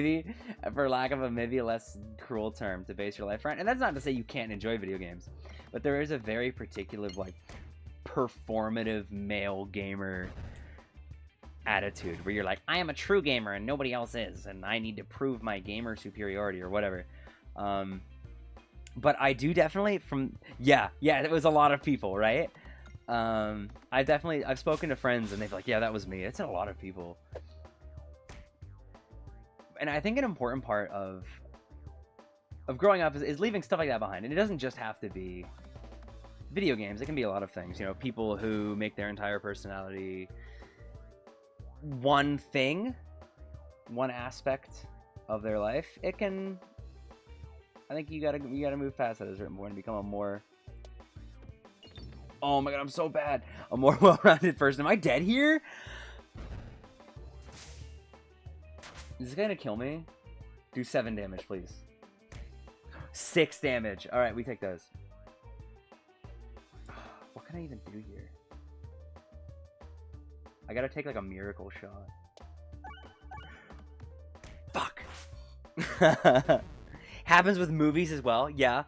maybe, for lack of a maybe less cruel term, to base your life around. And that's not to say you can't enjoy video games, but there is a very particular, like, performative male gamer attitude where you're like, I am a true gamer and nobody else is, and I need to prove my gamer superiority or whatever. But I do definitely yeah, it was a lot of people, right? I've spoken to friends and they've like, yeah, that was me. It's a lot of people. And I think an important part of growing up is leaving stuff like that behind. And it doesn't just have to be video games. It can be a lot of things. You know, people who make their entire personality one thing, one aspect of their life. It can... I think you gotta move past that at a certain point and become a more... Oh my god, I'm so bad. A more well-rounded person. Am I dead here? Is this gonna kill me? Do 7 damage, please. 6 damage. Alright, we take those. What can I even do here? I gotta take like a miracle shot. Fuck! Happens with movies as well, yeah.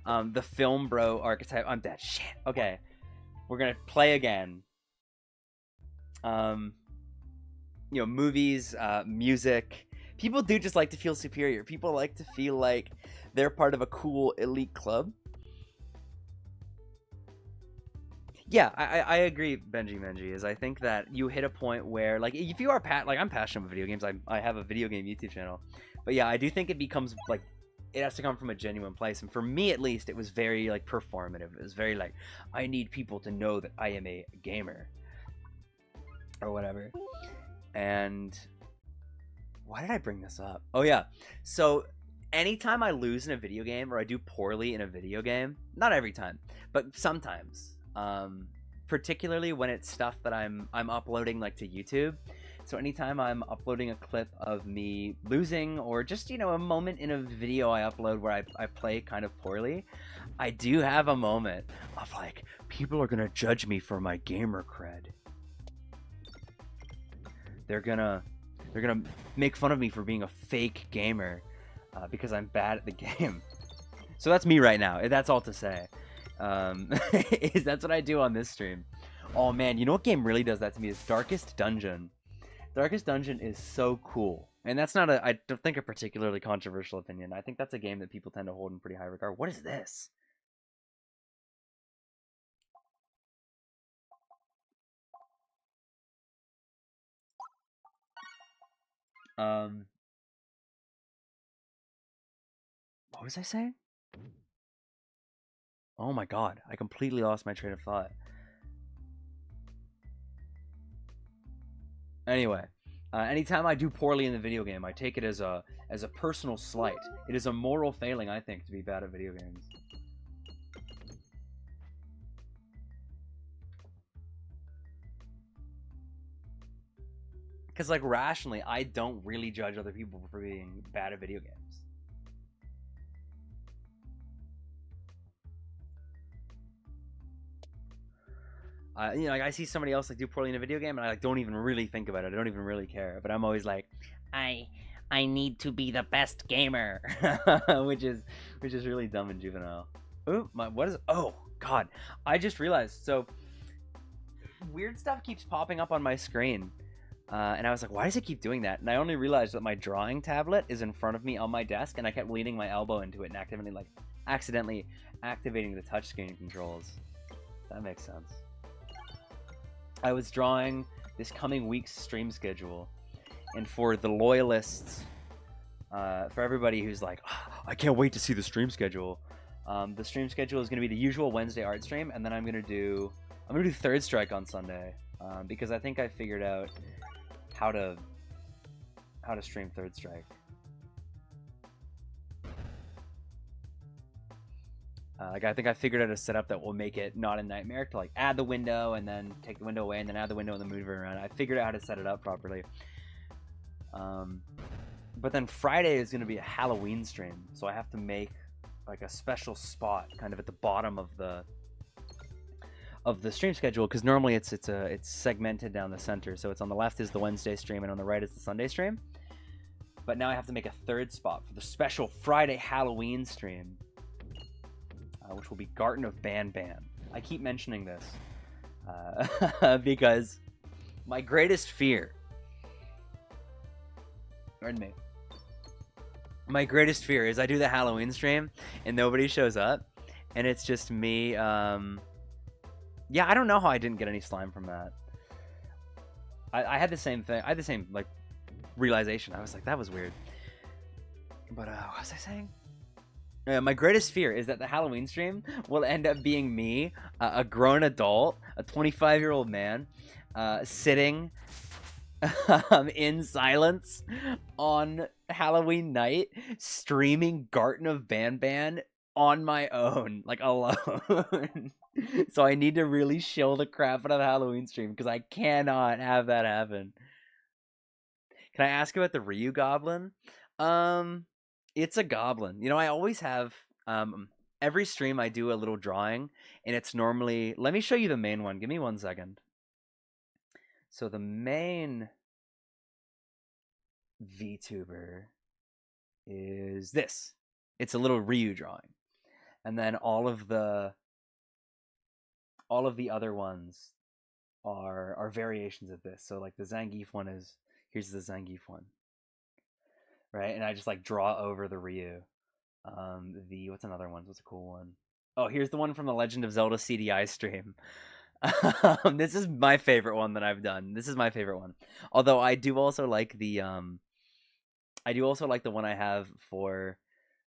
The film bro archetype. I'm dead. Shit. Okay. We're gonna play again. You know, movies, music. People do just like to feel superior. People like to feel like they're part of a cool elite club. Yeah, I agree, Benji Menji, is I think that you hit a point where, like, if you are like, I'm passionate about video games. I have a video game YouTube channel. But yeah, I do think it becomes, like, it has to come from a genuine place. And for me, at least, it was very, like, performative. It was very, like, I need people to know that I am a gamer. Or whatever. And why did I bring this up? Oh, yeah. So anytime I lose in a video game or I do poorly in a video game, not every time, but sometimes, particularly when it's stuff that I'm uploading, like, to YouTube. So anytime I'm uploading a clip of me losing, or just, you know, a moment in a video I upload where I play kind of poorly, I do have a moment of, like, people are gonna judge me for my gamer cred. They're gonna make fun of me for being a fake gamer because I'm bad at the game. So that's me right now. That's all to say. That's what I do on this stream. Oh man, you know what game really does that to me is Darkest Dungeon. Darkest Dungeon is so cool. And that's not I don't think a particularly controversial opinion. I think that's a game that people tend to hold in pretty high regard. What is this? What was I saying? Oh my god, I completely lost my train of thought. Anyway, anytime I do poorly in the video game, I take it as a personal slight. It is a moral failing, I think, to be bad at video games. Because, like, rationally, I don't really judge other people for being bad at video games. You know, like, I see somebody else, like, do poorly in a video game, and I, like, don't even really think about it. I don't even really care. But I'm always like, I need to be the best gamer, which is really dumb and juvenile. Ooh, what is? Oh God, I just realized. So weird stuff keeps popping up on my screen, and I was like, why does it keep doing that? And I only realized that my drawing tablet is in front of me on my desk, and I kept leaning my elbow into it and accidentally activating the touchscreen controls. That makes sense. I was drawing this coming week's stream schedule, and for the loyalists, for everybody who's like, oh, I can't wait to see the stream schedule. The stream schedule is going to be the usual Wednesday art stream, and then I'm gonna do Third Strike on Sunday, because I think I figured out how to stream Third Strike. Like, I think I figured out a setup that will make it not a nightmare to, like, add the window and then take the window away and then add the window and then move it around. I figured out how to set it up properly. But then Friday is going to be a Halloween stream, so I have to make, like, a special spot kind of at the bottom of the stream schedule, because normally it's segmented down the center. So it's on the left is the Wednesday stream and on the right is the Sunday stream. But now I have to make a third spot for the special Friday Halloween stream, which will be Garden of Banban. I keep mentioning this because my greatest fear, pardon me, my greatest fear is I do the Halloween stream and nobody shows up, and it's just me. Yeah, I don't know how I didn't get any slime from that. I had the same thing. I had the same like realization. I was like, that was weird. But what was I saying? My greatest fear is that the Halloween stream will end up being me, a grown adult, a 25-year-old man, sitting in silence on Halloween night, streaming Garden of Banban on my own, like alone. So I need to really shill the crap out of the Halloween stream because I cannot have that happen. Can I ask about the Ryu Goblin? It's a goblin. You know, I always have every stream I do a little drawing, and it's normally, let me show you the main one. Give me 1 second. So the main VTuber is this. It's a little Ryu drawing. And then all of the other ones are variations of this. So like the Zangief one is, here's the Zangief one. Right? And I just like draw over the Ryu. What's another one? What's a cool one? Oh, here's the one from the Legend of Zelda CDI stream. This is my favorite one that I've done. This is my favorite one. Although I do also like the one I have for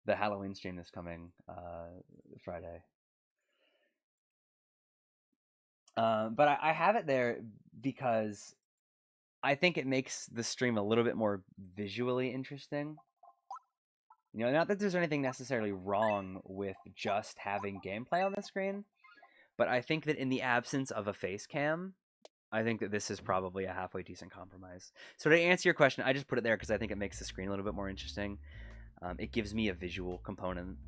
the Halloween stream this coming Friday. But I have it there because I think it makes the stream a little bit more visually interesting. You know, not that there's anything necessarily wrong with just having gameplay on the screen, but I think that in the absence of a face cam, I think that this is probably a halfway decent compromise. So to answer your question, I just put it there because I think it makes the screen a little bit more interesting. It gives me a visual component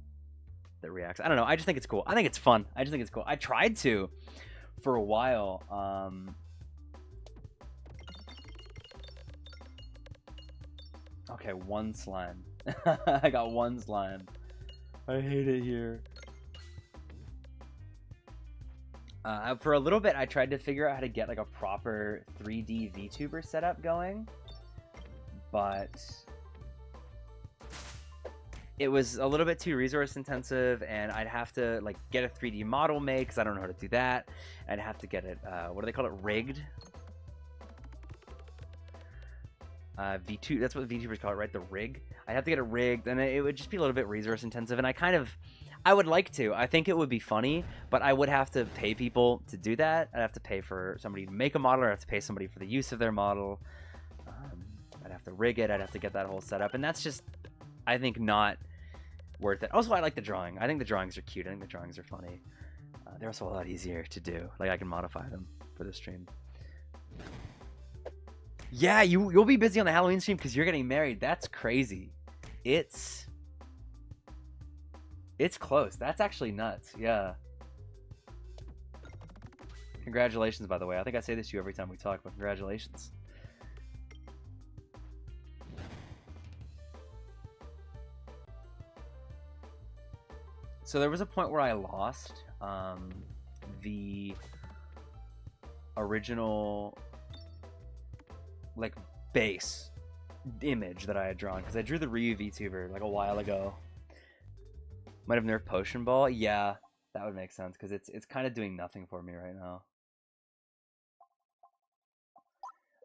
that reacts. I don't know. I just think it's cool. I think it's fun. I just think it's cool. I tried to for a while. Okay, 1 slime. I got 1 slime. I hate it here. For a little bit, I tried to figure out how to get like a proper 3D VTuber setup going, but it was a little bit too resource intensive, and I'd have to like get a 3D model made because I don't know how to do that. I'd have to get it, what do they call it, rigged? V2, that's what VTubers call it, right? The rig. I'd have to get it rigged, and it would just be a little bit resource intensive, and I would like to. I think it would be funny, but I would have to pay people to do that. I'd have to pay for somebody to make a model, or I'd have to pay somebody for the use of their model. I'd have to rig it. I'd have to get that whole setup, and that's just, I think, not worth it. Also, I like the drawing. I think the drawings are cute. I think the drawings are funny. They're also a lot easier to do. Like, I can modify them for the stream. Yeah, you'll be busy on the Halloween stream because you're getting married. That's crazy. It's close. That's actually nuts. Yeah. Congratulations, by the way. I think I say this to you every time we talk, but congratulations. So there was a point where I lost the original like base image that I had drawn because I drew the Ryu VTuber like a while ago. Might have nerfed Potion Ball. Yeah, that would make sense because it's kind of doing nothing for me right now.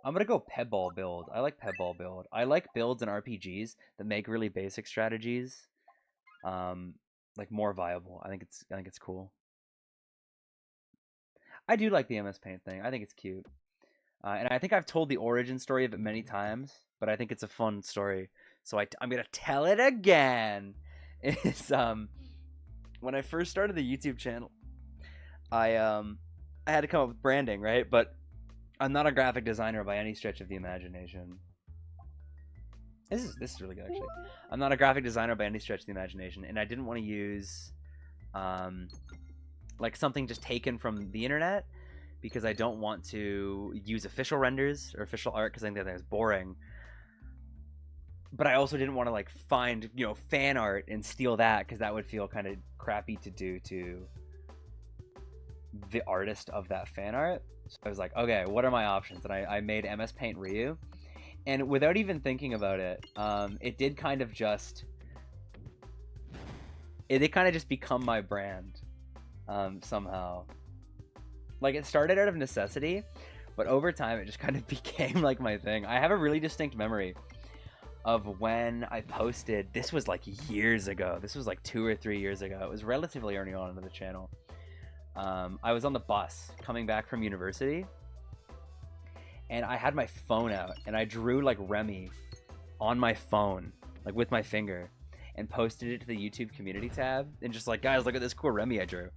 I'm gonna go Peb Ball build. I like Peb Ball build. I like builds in RPGs that make really basic strategies like more viable. I think it's cool. I do like the MS Paint thing. I think it's cute. And I think I've told the origin story of it many times, but I think it's a fun story. So I'm going to tell it again. It's, when I first started the YouTube channel, I had to come up with branding, right? But I'm not a graphic designer by any stretch of the imagination. This is really good, actually. I'm not a graphic designer by any stretch of the imagination, and I didn't want to use like something just taken from the internet, because I don't want to use official renders or official art because I think that is boring. but I also didn't want to like find, you know, fan art and steal that, because that would feel kind of crappy to do to the artist of that fan art. So I was like, okay, what are my options? And I made MS Paint Ryu, and without even thinking about it, it did kind of just become my brand, somehow. Like, it started out of necessity, but over time it just kind of became like my thing. I have a really distinct memory of when I posted. This was like years ago. This was like 2 or 3 years ago. It was relatively early on into the channel. I was on the bus coming back from university, and I had my phone out, and I drew like Remy on my phone, like with my finger, and posted it to the YouTube community tab, and just like, guys, look at this cool Remy I drew.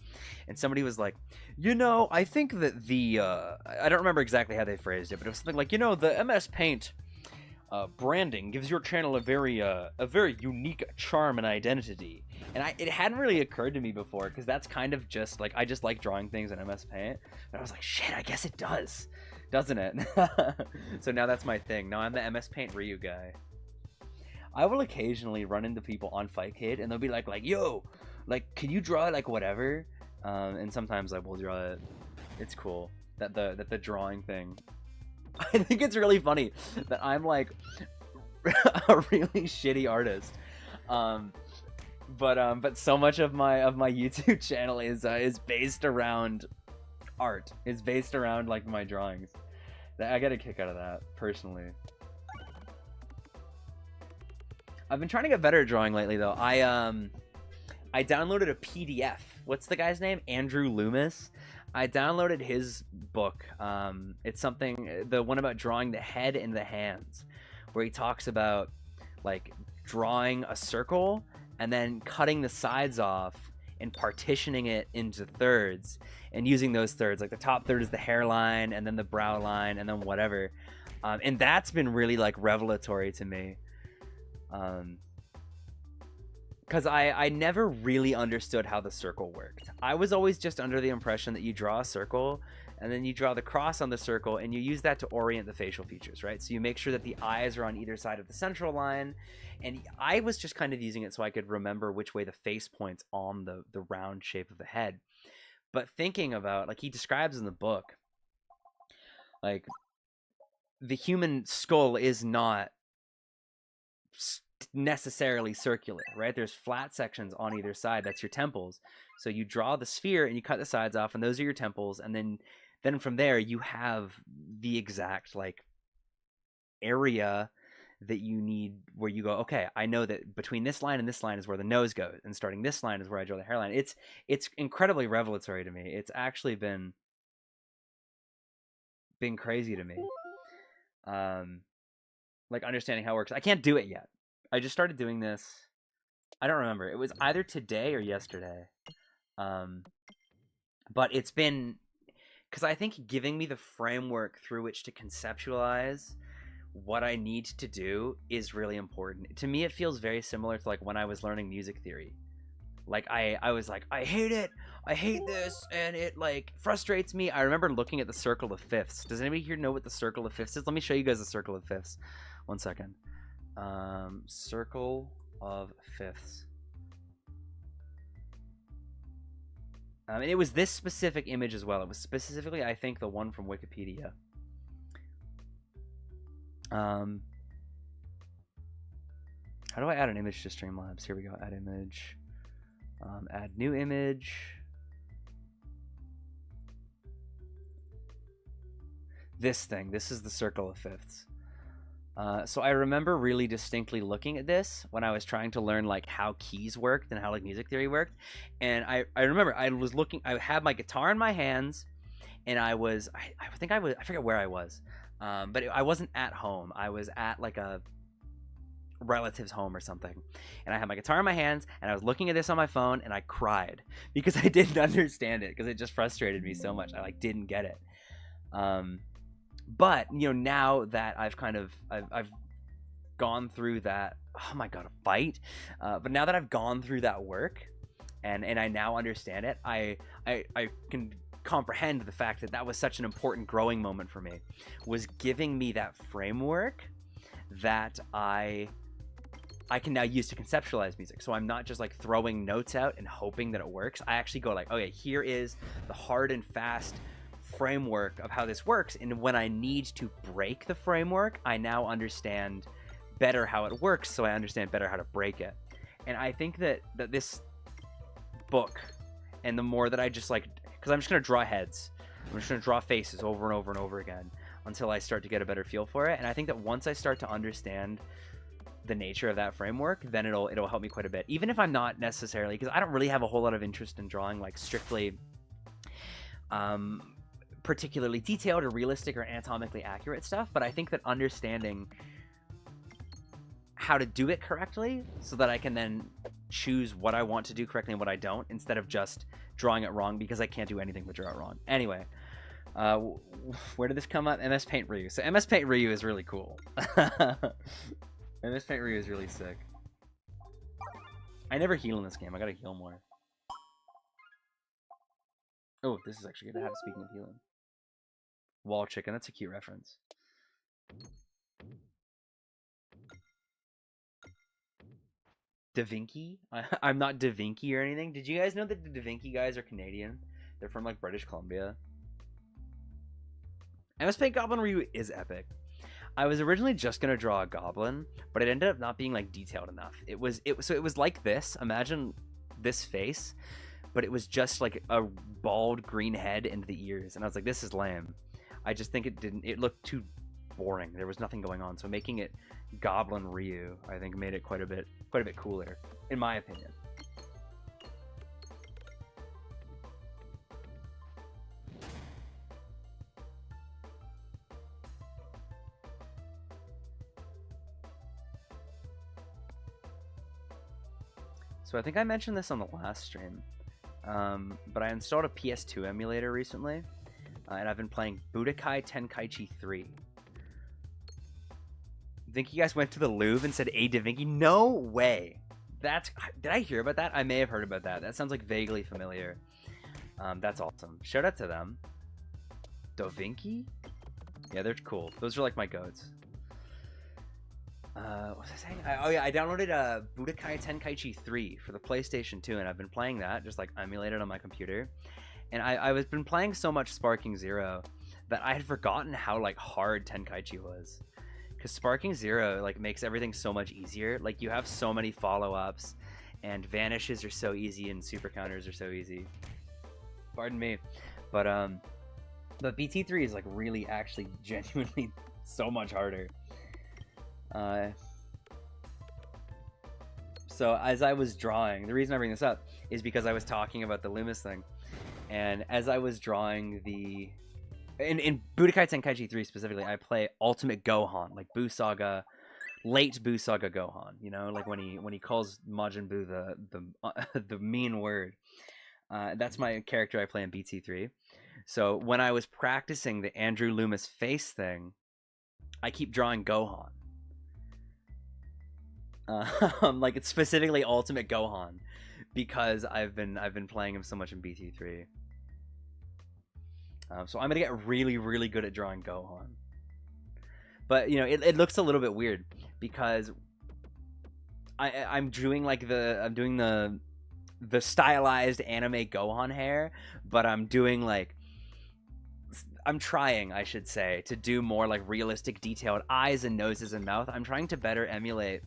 And somebody was like, you know, I think that the I don't remember exactly how they phrased it, but it was something like, you know, the MS Paint branding gives your channel a very unique charm and identity. And it hadn't really occurred to me before, because that's kind of just like, I just like drawing things in MS Paint. But I was like, shit, I guess it does, doesn't it? So now that's my thing. Now I'm the MS Paint Ryu guy. I will occasionally run into people on Fightcade, and they'll be like, yo, like, can you draw like whatever? And sometimes I will draw it. It's cool that the drawing thing. I think it's really funny that I'm like a really shitty artist. But so much of my YouTube channel is based around art. It's based around like my drawings. I get a kick out of that personally. I've been trying to get better at drawing lately, though. I downloaded a PDF. What's the guy's name? Andrew Loomis. I downloaded his book. It's something, the one about drawing the head and the hands, where he talks about like drawing a circle and then cutting the sides off and partitioning it into thirds, and using those thirds. Like the top third is the hairline, and then the brow line, and then whatever. And that's been really like revelatory to me. Because I never really understood how the circle worked. I was always just under the impression that you draw a circle, and then you draw the cross on the circle, and you use that to orient the facial features, right? So you make sure that the eyes are on either side of the central line, and I was just kind of using it so I could remember which way the face points on the round shape of the head. But thinking about, like he describes in the book, like the human skull is not necessarily circular, right? There's flat sections on either side. That's your temples. So you draw the sphere and you cut the sides off, and those are your temples. And then from there you have the exact like area that you need, where you go, okay, I know that between this line and this line is where the nose goes, and starting this line is where I draw the hairline. It's incredibly revelatory to me. It's actually been crazy to me. Like understanding how it works. I can't do it yet. I just started doing this. I don't remember. It was either today or yesterday. But it's been, because I think giving me the framework through which to conceptualize what I need to do is really important. To me, it feels very similar to like when I was learning music theory. Like I was like, I hate it. I hate this, and it like frustrates me. I remember looking at the circle of fifths. Does anybody here know what the circle of fifths is? Let me show you guys the circle of fifths. One second. Circle of fifths. And it was this specific image as well. It was specifically, I think, the one from Wikipedia. How do I add an image to Streamlabs? Here we go. Add image. Add new image. This thing. This is the circle of fifths. So I remember really distinctly looking at this when I was trying to learn like how keys worked and how like music theory worked. And I remember I was looking, I had my guitar in my hands, and I forget where I was. But I wasn't at home. I was at like a relative's home or something. And I had my guitar in my hands, and I was looking at this on my phone, and I cried because I didn't understand it, because it just frustrated me so much. I like didn't get it. But, you know, now that I've gone through that, oh my God, a fight. But now that I've gone through that work and I now understand it, I can comprehend the fact that that was such an important growing moment for me, was giving me that framework that I I can now use to conceptualize music. So I'm not just like throwing notes out and hoping that it works. I actually go like, okay, here is the hard and fast framework of how this works. And when I need to break the framework, I now understand better how it works, so I understand better how to break it. And I think that this book, and the more that I just like, because I'm just going to draw heads. I'm just going to draw faces over and over and over again until I start to get a better feel for it. And I think that once I start to understand the nature of that framework, then it'll help me quite a bit. Even if I'm not necessarily, because I don't really have a whole lot of interest in drawing like strictly particularly detailed or realistic or anatomically accurate stuff, but I think that understanding how to do it correctly so that I can then choose what I want to do correctly and what I don't, instead of just drawing it wrong because I can't do anything but draw it wrong. Anyway, where did this come up? MS Paint Ryu. So MS Paint Ryu is really cool. MS Paint Ryu is really sick. I never heal in this game. I gotta heal more. Oh, this is actually good to have, speaking of healing. Wall Chicken, that's a cute reference. Da Vinci? I'm not Da Vinci or anything. Did you guys know that the Da Vinci guys are Canadian? They're from like British Columbia. MS Paint Goblin Ryu is epic. I was originally just gonna draw a goblin, but it ended up not being like detailed enough. It was like this. Imagine this face, but it was just like a bald green head and the ears, and I was like, this is lame. I just think it looked too boring. There was nothing going on. So making it Goblin Ryu, I think, made it quite a bit cooler, in my opinion. So I think I mentioned this on the last stream, but I installed a PS2 emulator recently, and I've been playing Budokai Tenkaichi 3. Think you guys went to the Louvre and said, "Hey, Da Vinci"? No way. Did I hear about that? I may have heard about that. That sounds like vaguely familiar. That's awesome. Shout out to them. Da Vinci? Yeah, they're cool. Those are like my goats. What was I saying? Oh yeah, I downloaded Budokai Tenkaichi 3 for the PlayStation 2, and I've been playing that, just like emulated on my computer. And I've been playing so much Sparking Zero that I had forgotten how like hard Tenkaichi was. Because Sparking Zero like makes everything so much easier. Like you have so many follow-ups, and vanishes are so easy, and super counters are so easy. Pardon me, but BT3 is like really, actually, genuinely so much harder. So as I was drawing, the reason I bring this up is because I was talking about the Loomis thing, and as I was drawing the in Budokai Tenkaichi 3 specifically, I play Ultimate Gohan, like Buu Saga, late Buu Saga Gohan. You know, like when he calls Majin Buu the mean word. That's my character I play in BT3. So when I was practicing the Andrew Loomis face thing, I keep drawing Gohan. Like it's specifically Ultimate Gohan, because I've been playing him so much in BT3. So I'm gonna get really, really good at drawing Gohan. But you know, it looks a little bit weird because I'm doing like the stylized anime Gohan hair, but I'm trying, I should say, to do more like realistic, detailed eyes and noses and mouth. I'm trying to better emulate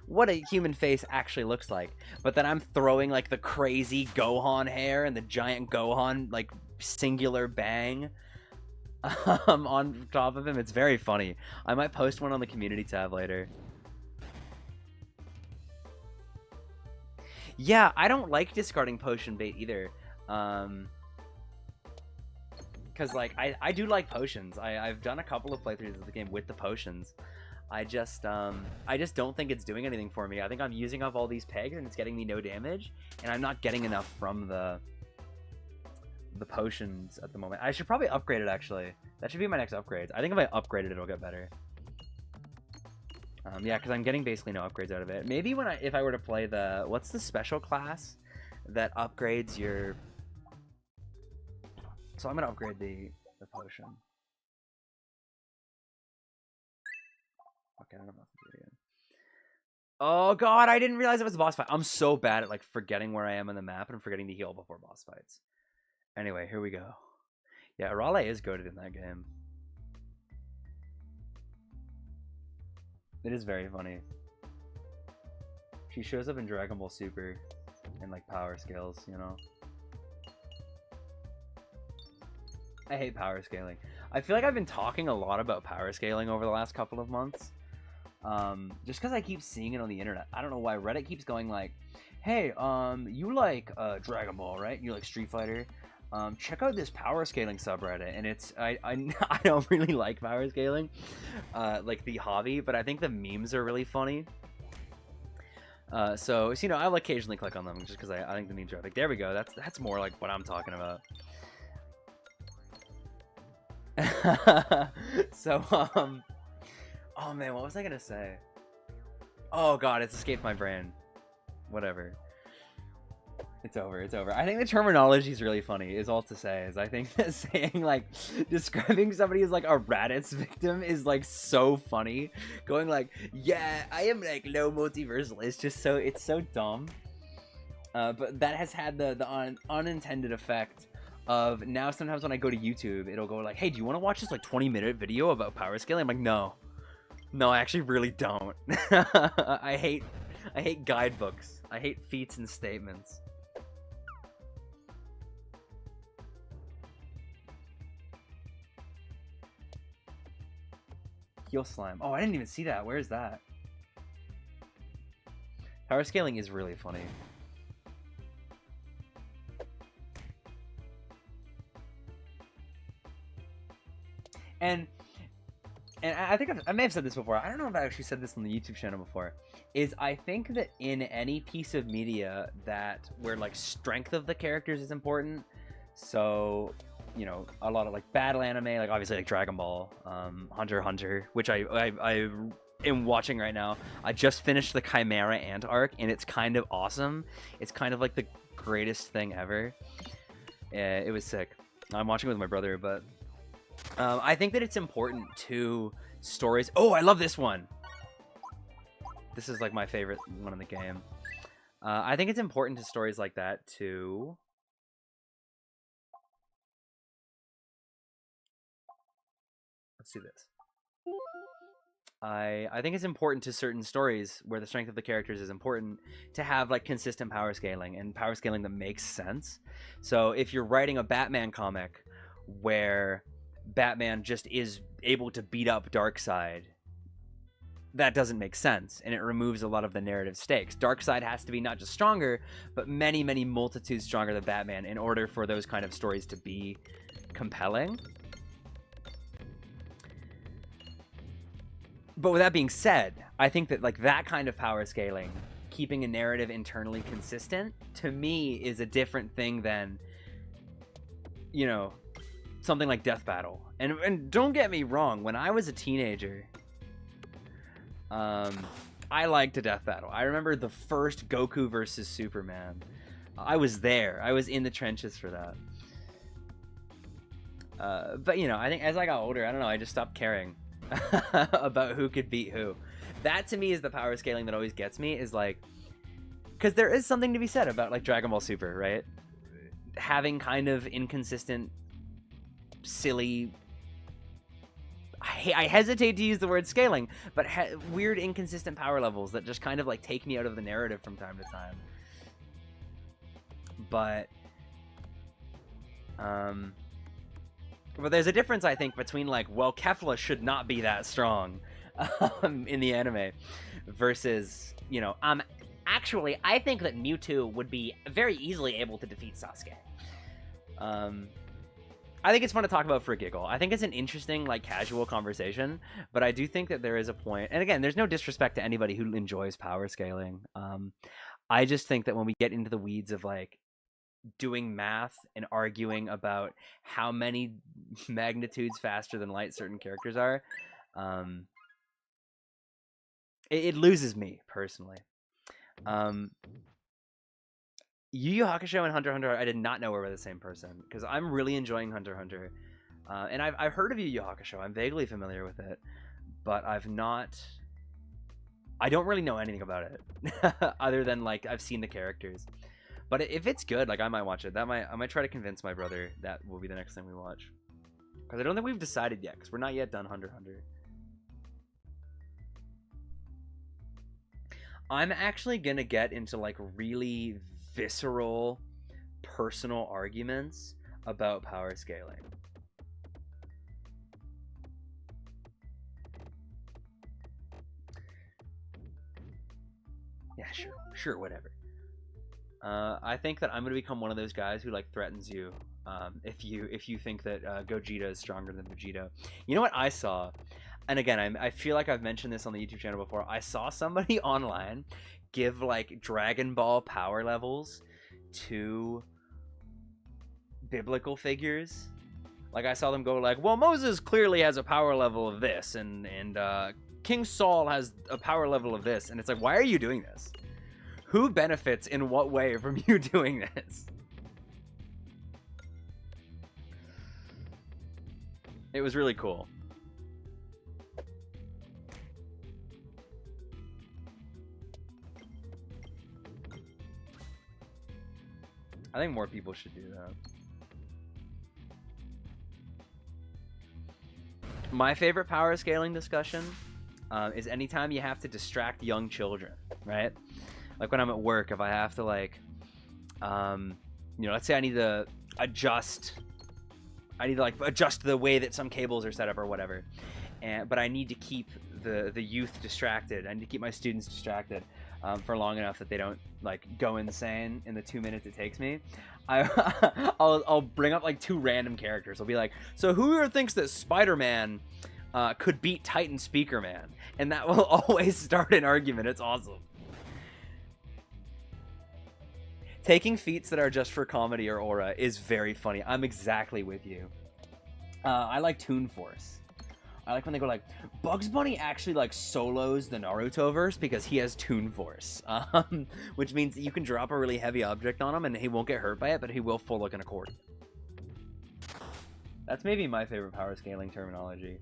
what a human face actually looks like, but then I'm throwing like the crazy Gohan hair and the giant Gohan like singular bang on top of him. It's very funny. I might post one on the community tab later. Yeah, I don't like discarding potion bait either, because like I do like potions. I've done a couple of playthroughs of the game with the potions. I just don't think it's doing anything for me. I think I'm using up all these pegs and it's getting me no damage, and I'm not getting enough from the potions at the moment. I should probably upgrade it, actually. That should be my next upgrade. I think if I upgrade it, it'll get better. Yeah, because I'm getting basically no upgrades out of it. Maybe if I were to play what's the special class that upgrades your... So I'm gonna upgrade the potion. Okay, I don't know if I can do it again. Oh god, I didn't realize it was a boss fight. I'm so bad at like forgetting where I am on the map and forgetting to heal before boss fights. Anyway, here we go. Yeah, Arale is goated in that game. It is very funny. She shows up in Dragon Ball Super and like power scales, you know. I hate power scaling. I feel like I've been talking a lot about power scaling over the last couple of months. Just because I keep seeing it on the internet. I don't know why. Reddit keeps going like, hey, you like Dragon Ball, right? You like Street Fighter? Check out this power scaling subreddit. And it's, I I don't really like power scaling, like the hobby, but I think the memes are really funny. So you know, I'll occasionally click on them just because I think the memes are like, there we go. That's more like what I'm talking about. So oh man, what was I gonna say? Oh god, it's escaped my brain. Whatever. It's over. It's over. I think the terminology is really funny. Is all to say. Is I think that saying like describing somebody as like a Raditz victim is like so funny. Going like, yeah, I am like low multiversal. It's just so it's so dumb. But that has had the unintended effect of now sometimes when I go to YouTube, it'll go like, hey, do you want to watch this like 20-minute video about power scaling? I'm like, no, I actually really don't. I hate guidebooks. I hate feats and statements. Heal slime. Oh, I didn't even see that. Where is that? Power scaling is really funny. And I think I may have said this before. I don't know if I actually said this on the YouTube channel before. Is I think that in any piece of media that where like strength of the characters is important. So, you know, a lot of like battle anime, like obviously like Dragon Ball, Hunter x Hunter, which I am watching right now. I just finished the Chimera Ant arc, and it's kind of awesome. It's kind of like the greatest thing ever. It was sick. I'm watching with my brother, but I think that it's important to stories. Oh, I love this one. This is like my favorite one in the game. I think it's important to stories like that to... Let's see this. I think it's important to certain stories where the strength of the characters is important to have like consistent power scaling and power scaling that makes sense. So if you're writing a Batman comic where Batman just is able to beat up Darkseid, that doesn't make sense, and it removes a lot of the narrative stakes. Darkseid has to be not just stronger, but many multitudes stronger than Batman in order for those kind of stories to be compelling. But with that being said, I think that like that kind of power scaling, keeping a narrative internally consistent, to me is a different thing than, you know, something like Death Battle. And don't get me wrong, when I was a teenager, I liked a Death Battle. I remember the first Goku versus Superman. I was there. I was in the trenches for that. But you know, I think as I got older, I don't know, I just stopped caring about who could beat who. That to me is the power scaling that always gets me, is like, because there is something to be said about like Dragon Ball Super, right? Having kind of inconsistent, silly, I hesitate to use the word scaling, but weird inconsistent power levels that just kind of like take me out of the narrative from time to time. But there's a difference, I think, between like, well, Kefla should not be that strong in the anime versus, you know, actually, I think that Mewtwo would be very easily able to defeat Sasuke. I think it's fun to talk about for a giggle. I think it's an interesting, like, casual conversation, but I do think that there is a point, and again, there's no disrespect to anybody who enjoys power scaling. I just think that when we get into the weeds of, like, doing math and arguing about how many magnitudes faster than light certain characters are, it loses me, personally. Yu Yu Hakusho and Hunter x Hunter, I did not know were the same person, because I'm really enjoying Hunter x Hunter. And I've heard of Yu Yu Hakusho. I'm vaguely familiar with it, but I've not I don't really know anything about it other than like I've seen the characters. But if it's good, like I might watch it. I might try to convince my brother that will be the next thing we watch. Because I don't think we've decided yet. Because we're not yet done Hunter x Hunter. I'm actually gonna get into like really visceral, personal arguments about power scaling. Yeah, sure, whatever. I think that I'm gonna become one of those guys who like threatens you if you think that Gogeta is stronger than Vegeta. You know what I saw? And again, I feel like I've mentioned this on the YouTube channel before. I saw somebody online give like Dragon Ball power levels to biblical figures. Like I saw them go like, well, Moses clearly has a power level of this, and King Saul has a power level of this, and it's like, why are you doing this? Who benefits in what way from you doing this? It was really cool. I think more people should do that. My favorite power scaling discussion is anytime you have to distract young children, right? Like when I'm at work, if I have to like, let's say I need to adjust the way that some cables are set up or whatever, but I need to keep the youth distracted. I need to keep my students distracted for long enough that they don't like go insane in the 2 minutes it takes me. I'll bring up like 2 random characters. I'll be like, so who here thinks that Spider-Man could beat Titan Speaker Man? And that will always start an argument. It's awesome. Taking feats that are just for comedy or aura is very funny. I'm exactly with you. I like Toon Force. I like when they go like, Bugs Bunny actually like solos the Naruto verse because he has Toon Force, which means that you can drop a really heavy object on him and he won't get hurt by it, but he will fall like an accordion. That's maybe my favorite power scaling terminology.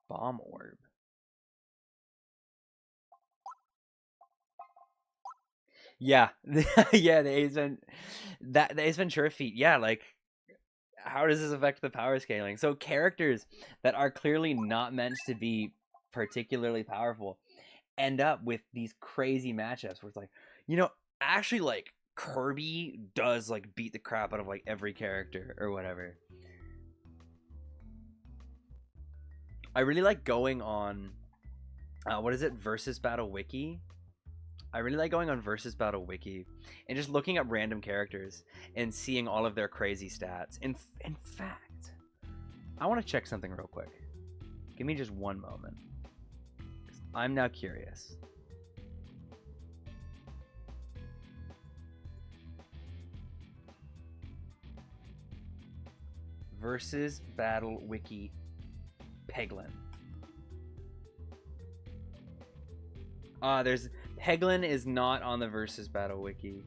Bomb orb. Yeah, yeah. The Ace Ventura feat. Yeah, like how does this affect the power scaling? So characters that are clearly not meant to be particularly powerful end up with these crazy matchups where it's like, actually like Kirby does like beat the crap out of like every character or whatever. I really like going on Versus Battle Wiki. I really like going on Versus Battle Wiki and just looking up random characters and seeing all of their crazy stats. In fact, I want to check something real quick. Give me just one moment. I'm now curious. Versus Battle Wiki Peglin. There's Peglin is not on the Versus Battle Wiki.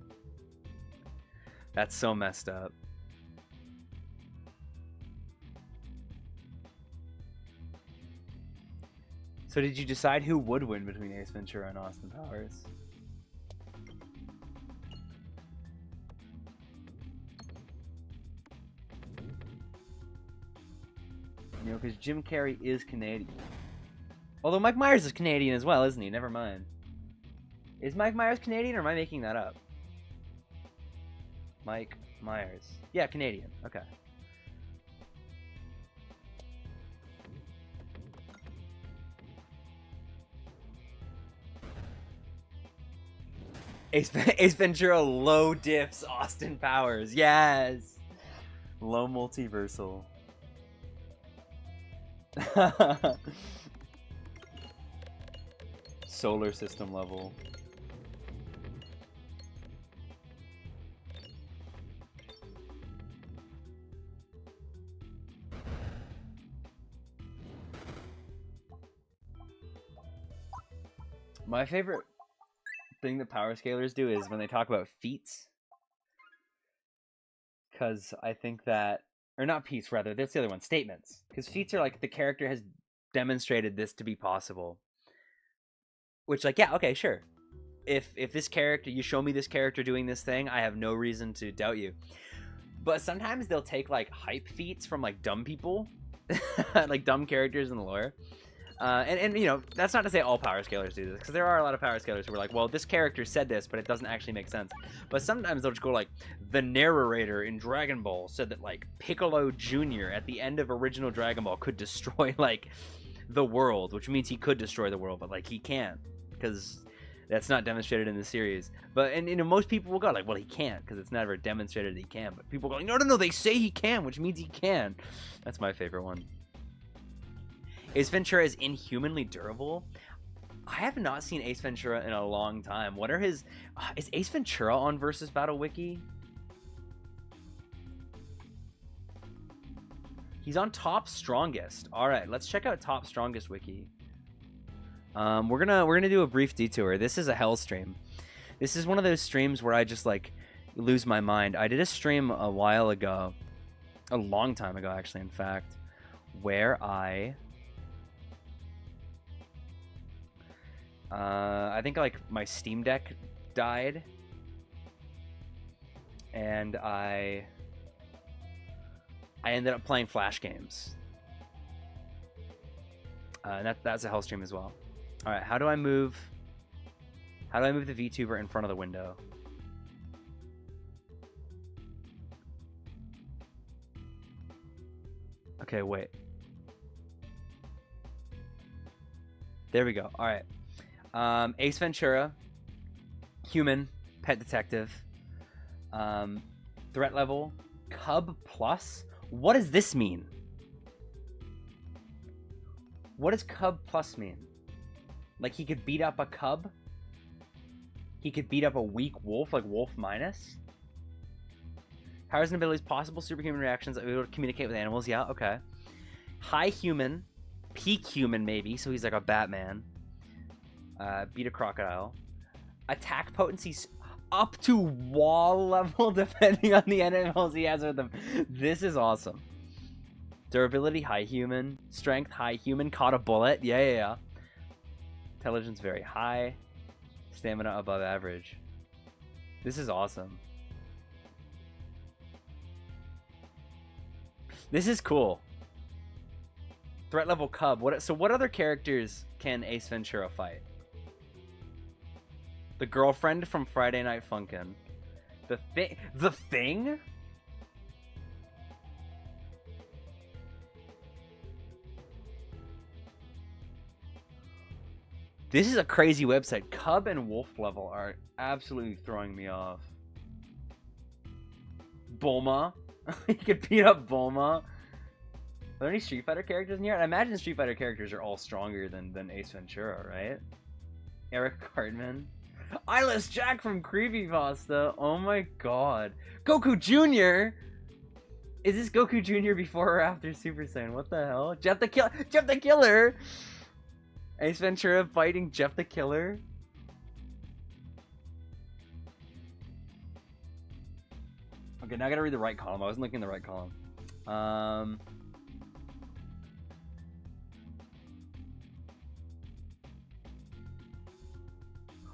That's so messed up. So did you decide who would win between Ace Ventura and Austin Powers? Because Jim Carrey is Canadian. Although Mike Myers is Canadian as well, isn't he? Never mind. Is Mike Myers Canadian, or am I making that up? Mike Myers. Yeah, Canadian. Okay. Ace Ventura low diffs Austin Powers. Yes. Low multiversal. solar system level. My favorite thing that power scalers do is when they talk about feats. Because I think that, or not feats, rather, that's the other one, statements. Because feats are like, the character has demonstrated this to be possible. Which, like, yeah, okay, sure. If this character, you show me this character doing this thing, I have no reason to doubt you. But sometimes they'll take, like, hype feats from, like, dumb people. Like, dumb characters in the lore. And you know, that's not to say all power scalers do this, because there are a lot of power scalers who are like, well, this character said this, but it doesn't actually make sense. But sometimes they'll just go like, the narrator in Dragon Ball said that, like, Piccolo Jr. at the end of original Dragon Ball could destroy, like, the world, which means he could destroy the world, but, like, he can't, because that's not demonstrated in the series. But, and, you know, most people will go like, well, he can't, because it's never demonstrated that he can. But people go like, no, they say he can, which means he can. That's my favorite one. Ace Ventura is inhumanly durable. I have not seen Ace Ventura in a long time. What are his... is Ace Ventura on Versus Battle Wiki? He's on Top Strongest. All right, let's check out Top Strongest Wiki. We're gonna do a brief detour. This is a hell stream. This is one of those streams where I just, like, lose my mind. I did a stream a while ago, a long time ago, actually, in fact, where I think, like, my Steam Deck died, and I ended up playing Flash games. And that's a hell stream as well. All right, how do I move the VTuber in front of the window? Okay, wait. There we go. All right. Ace Ventura, human, pet detective, threat level, Cub Plus. What does this mean? What does Cub Plus mean? Like, he could beat up a cub? He could beat up a weak wolf, like Wolf Minus? Powers and abilities, possible superhuman reactions, able to communicate with animals. Yeah, okay. High human, peak human maybe, so he's like a Batman. Beat a crocodile. Attack potencies up to wall level depending on the animals he has with them. This is awesome. Durability, high human. Strength, high human. Caught a bullet. Yeah. Intelligence, very high. Stamina, above average. This is awesome. This is cool. Threat level Cub. So what other characters can Ace Ventura fight? The girlfriend from Friday Night Funkin'. The Thing? This is a crazy website. Cub and Wolf level are absolutely throwing me off. Bulma. You could beat up Bulma. Are there any Street Fighter characters in here? I imagine Street Fighter characters are all stronger than Ace Ventura, right? Eric Cartman. Eyeless Jack from Creepypasta. Oh my god. Goku Jr.? Is this Goku Jr. before or after Super Saiyan? What the hell? Jeff the Killer! Ace Ventura fighting Jeff the Killer? Okay, now I gotta read the right column. I wasn't looking in the right column.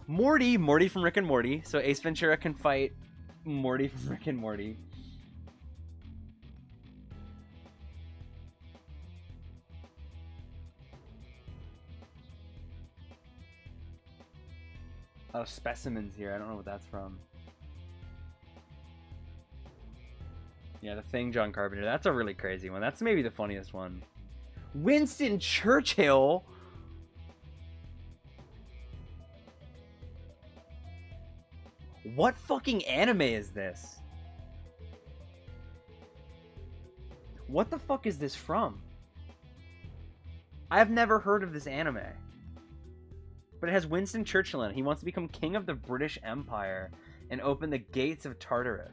Morty from Rick and Morty. So Ace Ventura can fight Morty from Rick and Morty. Oh, specimens here. I don't know what that's from. Yeah, The Thing, John Carpenter. That's a really crazy one. That's maybe the funniest one. Winston Churchill? What fucking anime is this? What the fuck is this from? I've never heard of this anime. But it has Winston Churchill in it. He wants to become king of the British Empire and open the gates of Tartarus.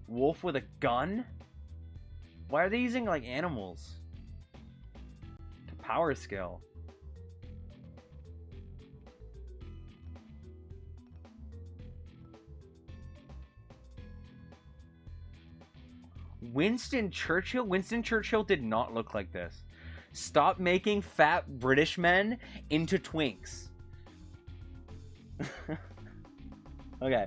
Wolf with a gun? Why are they using, like, animals? To power skill. Winston Churchill? Winston Churchill did not look like this. Stop making fat British men into twinks. Okay.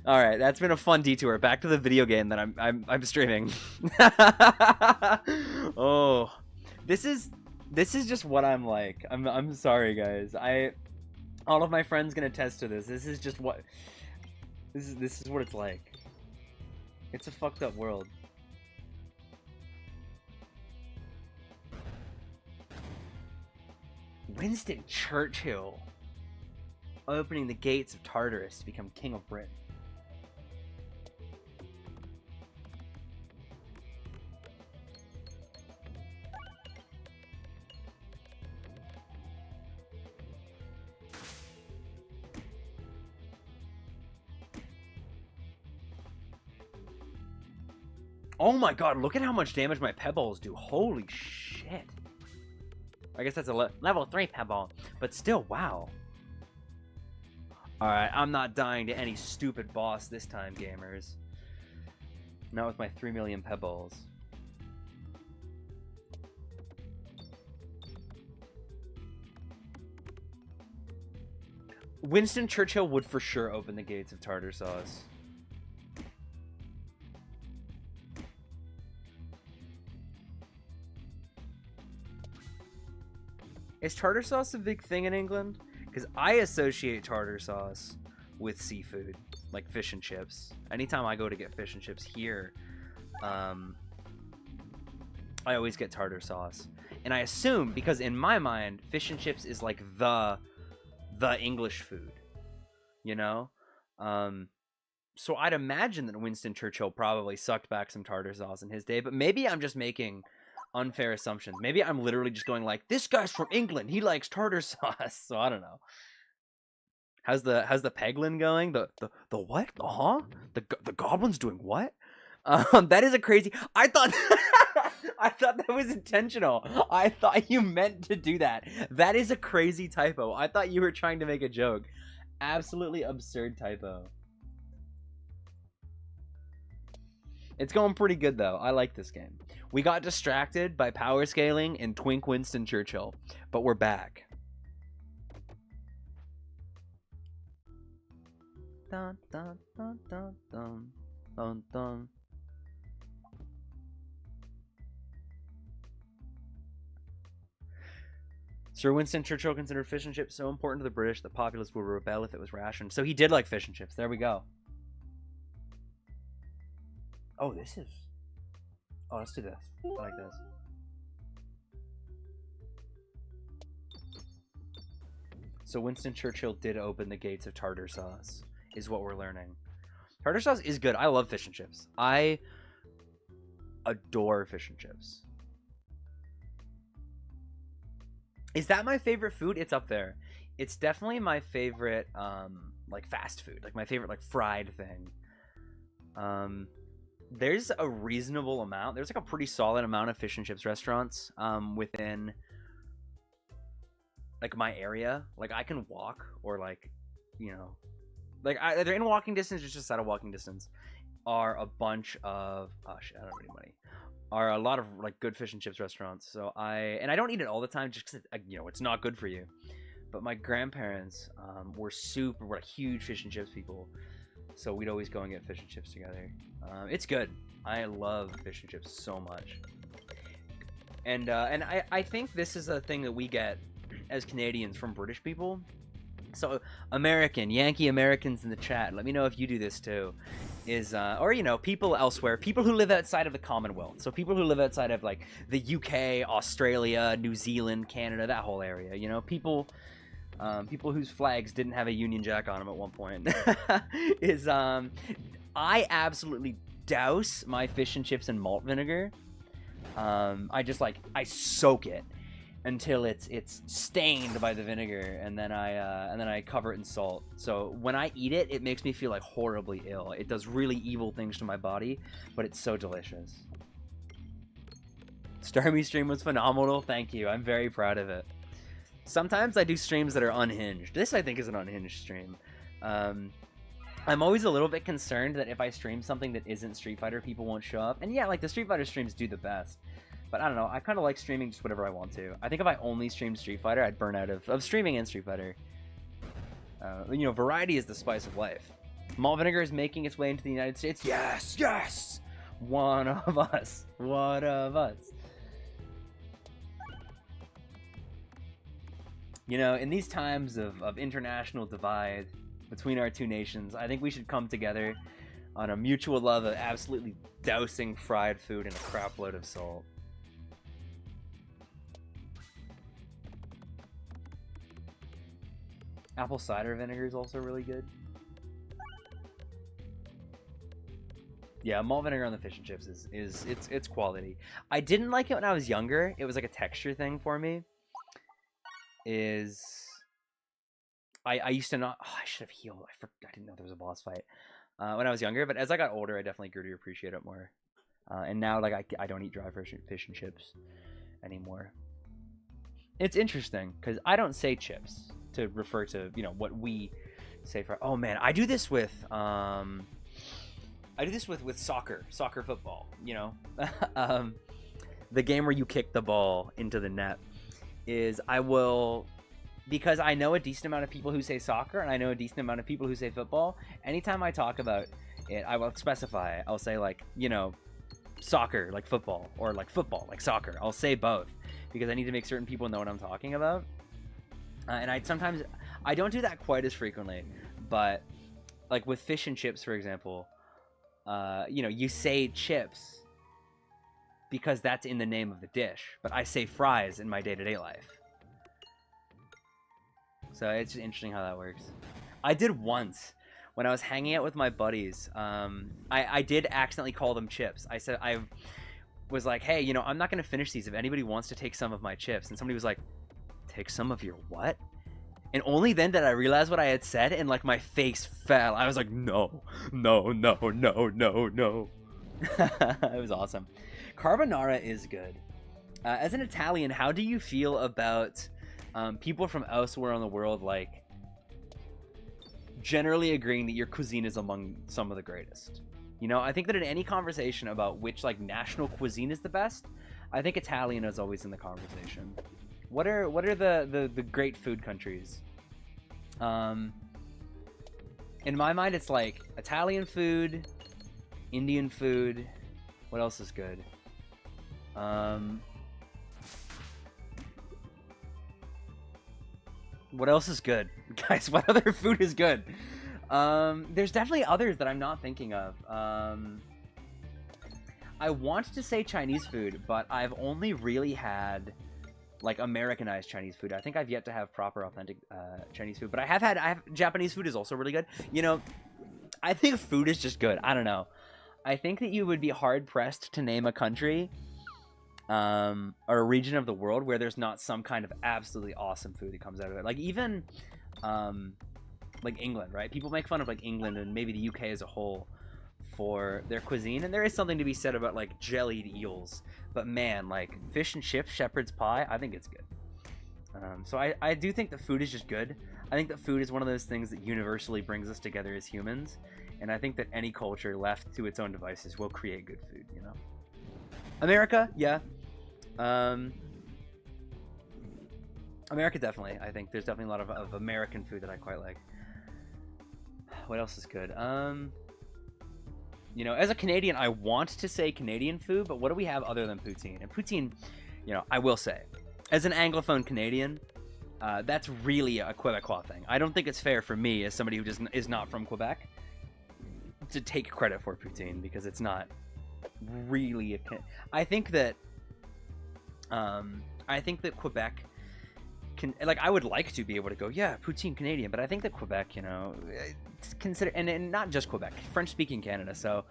All right, that's been a fun detour. Back to the video game that I'm streaming. Oh, this is just what I'm like. I'm sorry, guys. All of my friends can attest to this. This is just what this is what it's like. It's a fucked up world. Winston Churchill opening the gates of Tartarus to become king of Britain. Oh my god, look at how much damage my pebbles do. Holy shit. I guess that's a level 3 pebble, but still, wow. Alright, I'm not dying to any stupid boss this time, gamers. Not with my 3 million pebbles. Winston Churchill would for sure open the gates of tartar sauce. Is tartar sauce a big thing in England? Because I associate tartar sauce with seafood, like fish and chips. Anytime I go to get fish and chips here, I always get tartar sauce. And I assume, because in my mind, fish and chips is like the English food, you know? So I'd imagine that Winston Churchill probably sucked back some tartar sauce in his day, but maybe I'm just making unfair assumptions. Maybe I'm literally just going like, this guy's from England, he likes tartar sauce. So I don't know. How's the Peglin going? The what? The Goblin's doing what? That is a crazy. I thought I thought that was intentional. I thought you meant to do that. That is a crazy typo. I thought you were trying to make a joke. Absolutely absurd typo. It's going pretty good though. I like this game. We got distracted by power scaling and Twink Winston Churchill, but we're back. Dun, dun, dun, dun, dun, dun, dun. Sir Winston Churchill considered fish and chips so important to the British that populace would rebel if it was rationed. So he did like fish and chips. There we go. Oh, this is... Oh, let's do this. I like this. So Winston Churchill did open the gates of tartar sauce, is what we're learning. Tartar sauce is good. I love fish and chips. I adore fish and chips. Is that my favorite food? It's up there. It's definitely my favorite, like, fast food. Like, my favorite, like, fried thing. There's a reasonable amount. There's, like, a pretty solid amount of fish and chips restaurants within, like, my area. Like, I can walk or, like, you know... Like, they're in walking distance or just out of walking distance. Are a bunch of... Oh, shit, I don't have any money. Are a lot of like good fish and chips restaurants. So I don't eat it all the time just because you know it's not good for you. But my grandparents were like huge fish and chips people, so we'd always go and get fish and chips together. It's good. I love fish and chips so much. And I think this is a thing that we get as Canadians from British people. So Yankee Americans in the chat, let me know if you do this too. Or you know, people elsewhere, people who live outside of the Commonwealth. So people who live outside of like the UK, Australia, New Zealand, Canada, that whole area. You know, people whose flags didn't have a Union Jack on them at one point. I absolutely douse my fish and chips in malt vinegar. I soak it until it's stained by the vinegar, and then I cover it in salt. So when I eat it, it makes me feel like horribly ill. It does really evil things to my body, but it's so delicious. Starmie stream was phenomenal. Thank you. I'm very proud of it. Sometimes I do streams that are unhinged. This, I think, is an unhinged stream. I'm always a little bit concerned that if I stream something that isn't Street Fighter, people won't show up. And yeah, like, the Street Fighter streams do the best. But I don't know. I kind of like streaming just whatever I want to. I think if I only streamed Street Fighter, I'd burn out of streaming and Street Fighter. You know, variety is the spice of life. Malt vinegar is making its way into the United States. Yes, yes! One of us. One of us. You know, in these times of international divide between our two nations, I think we should come together on a mutual love of absolutely dousing fried food in a crap load of salt. Apple cider vinegar is also really good. Yeah, malt vinegar on the fish and chips it's quality. I didn't like it when I was younger. It was like a texture thing for me. I used to not. Oh, I should have healed. I didn't know there was a boss fight when I was younger. But as I got older, I definitely grew to appreciate it more. And now, like, I don't eat dry fish and chips anymore. It's interesting because I don't say chips to refer to, you know, what we say for. Oh man, I do this with soccer football. You know, the game where you kick the ball into the net. Is I will, because I know a decent amount of people who say soccer and I know a decent amount of people who say football. Anytime I talk about it, I will specify. I'll say, like, you know, soccer like football, or like football like soccer. I'll say both because I need to make certain people know what I'm talking about. And I don't do that quite as frequently, but like with fish and chips, for example, you know, you say chips because that's in the name of the dish, but I say fries in my day-to-day life. So it's just interesting how that works. I did once when I was hanging out with my buddies. I did accidentally call them chips. I was like, hey, you know, I'm not going to finish these if anybody wants to take some of my chips. And somebody was like, take some of your what? And only then did I realize what I had said, and like my face fell. I was like, no. It was awesome. Carbonara is good. As an Italian, how do you feel about people from elsewhere in the world, like, generally agreeing that your cuisine is among some of the greatest? You know, I think that in any conversation about which, like, national cuisine is the best, I think Italian is always in the conversation. What are the great food countries? In my mind, it's like Italian food, Indian food. What else is good? What else is good? Guys, what other food is good? There's definitely others that I'm not thinking of. I want to say Chinese food, but I've only really had, like, Americanized Chinese food. I think I've yet to have proper, authentic Chinese food. But I have Japanese food is also really good. You know, I think food is just good. I don't know. I think that you would be hard-pressed to name a country or a region of the world where there's not some kind of absolutely awesome food that comes out of it. Like, even like England, right? People make fun of, like, England and maybe the UK as a whole for their cuisine, and there is something to be said about, like, jellied eels. But man, like, fish and chips, shepherd's pie, I think it's good. So I do think that food is just good. I think that food is one of those things that universally brings us together as humans, and I think that any culture left to its own devices will create good food, you know? America, yeah. America, definitely. I think there's definitely a lot of American food that I quite like. What else is good? You know, as a Canadian, I want to say Canadian food, but what do we have other than poutine? And poutine, you know, I will say, as an Anglophone Canadian, that's really a Quebecois thing. I don't think it's fair for me, as somebody who is not from Quebec, to take credit for poutine, because it's not really a... I think that Quebec can, like, I would like to be able to go, yeah, poutine Canadian, but I think that Quebec, you know, consider, and not just Quebec, French-speaking Canada, so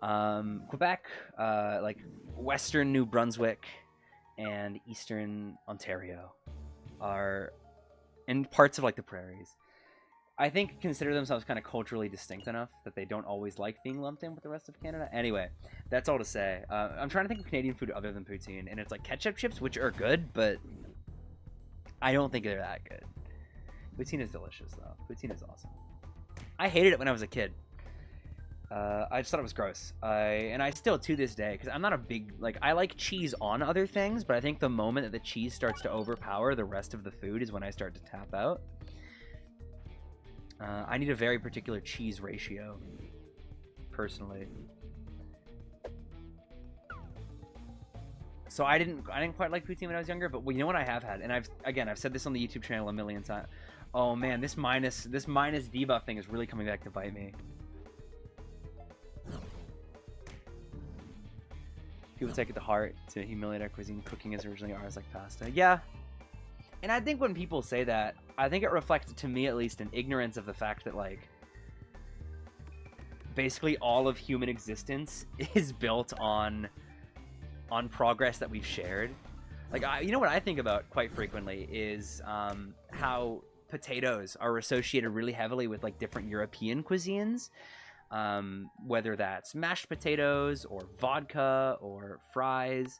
Quebec, like Western New Brunswick, and Eastern Ontario are in parts of like the prairies. I think consider themselves kind of culturally distinct enough that they don't always like being lumped in with the rest of Canada. Anyway, that's all to say. I'm trying to think of Canadian food other than poutine, and it's like ketchup chips, which are good, but I don't think they're that good. Poutine is delicious, though. Poutine is awesome. I hated it when I was a kid. I just thought it was gross. And I still, to this day, because I'm not a big, like, I like cheese on other things, but I think the moment that the cheese starts to overpower the rest of the food is when I start to tap out. I need a very particular cheese ratio, personally. So I didn't quite like poutine when I was younger, but well, you know what I have had, and I've said this on the YouTube channel a million times. Oh man, this minus debuff thing is really coming back to bite me. People take it to heart to humiliate our cuisine. Cooking is originally ours like pasta. Yeah. And I think when people say that, I think it reflects, to me at least, an ignorance of the fact that, like, basically all of human existence is built on progress that we've shared. Like, you know what I think about quite frequently is how potatoes are associated really heavily with, like, different European cuisines. Whether that's mashed potatoes or vodka or fries,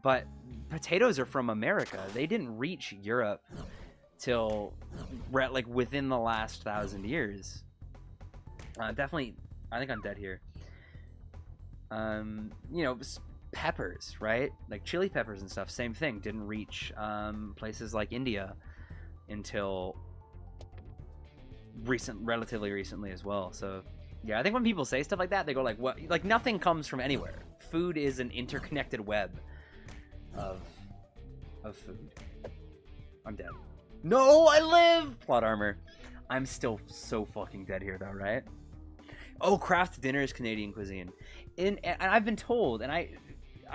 but potatoes are from America. They didn't reach Europe till like within the last 1,000 years. Definitely, I think I'm dead here. You know, peppers, right? Like chili peppers and stuff. Same thing. Didn't reach places like India until relatively recently as well. So yeah, I think when people say stuff like that, they go like, "What? Like nothing comes from anywhere. Food is an interconnected web of food." I'm dead. No, I live. Plot armor. I'm still so fucking dead here, though, right? Oh, craft dinner is Canadian cuisine, and I've been told, and I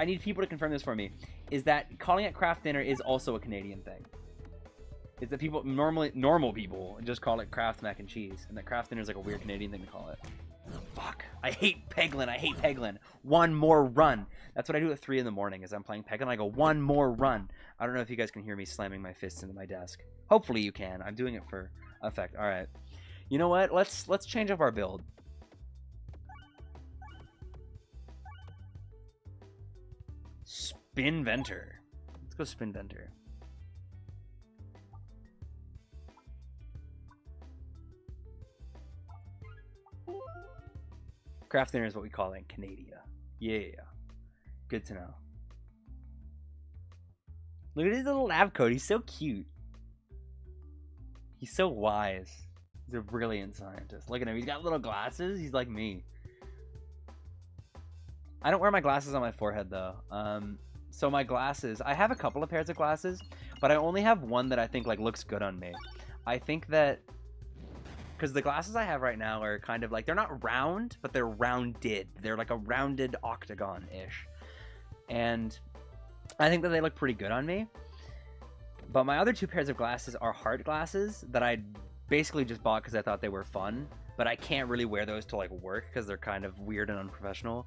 need people to confirm this for me, is that calling it craft dinner is also a Canadian thing. Is that people normal people just call it craft mac and cheese, and that craft dinner is like a weird Canadian thing to call it. Fuck. I hate Peglin. I hate Peglin. One more run. That's what I do at 3 in the morning as I'm playing Peglin. I go, one more run. I don't know if you guys can hear me slamming my fists into my desk. Hopefully you can. I'm doing it for effect. All right. You know what? Let's change up our build. Spinventer. Let's go Spinventer. Craft dinner is what we call it in Canada. Yeah. Good to know. Look at his little lab coat. He's so cute. He's so wise. He's a brilliant scientist. Look at him. He's got little glasses. He's like me. I don't wear my glasses on my forehead, though. So my glasses, I have a couple of pairs of glasses, but I only have one that I think like looks good on me. I think that because the glasses I have right now are kind of like, they're not round, but they're rounded. They're like a rounded octagon-ish. And I think that they look pretty good on me. But my other 2 pairs of glasses are hard glasses that I basically just bought because I thought they were fun. But I can't really wear those to like work because they're kind of weird and unprofessional.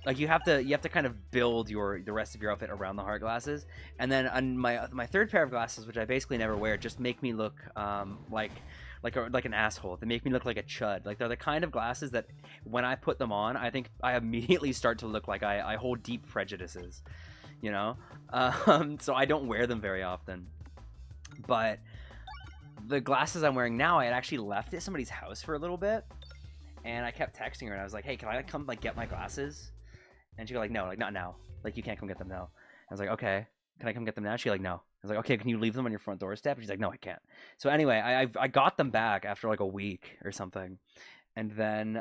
Like you have to kind of build the rest of your outfit around the hard glasses, and then on my 3rd pair of glasses, which I basically never wear, just make me look like an asshole. They make me look like a chud. Like they're the kind of glasses that when I put them on, I think I immediately start to look like I hold deep prejudices, you know. So I don't wear them very often. But the glasses I'm wearing now, I had actually left at somebody's house for a little bit, and I kept texting her, and I was like, "Hey, can I come like get my glasses?" And she was like, "No, like not now. Like you can't come get them now." I was like, "Okay, can I come get them now?" She like, "No." I was like, "Okay, can you leave them on your front doorstep?" And she's like, "No, I can't." So anyway, I got them back after like a week or something, and then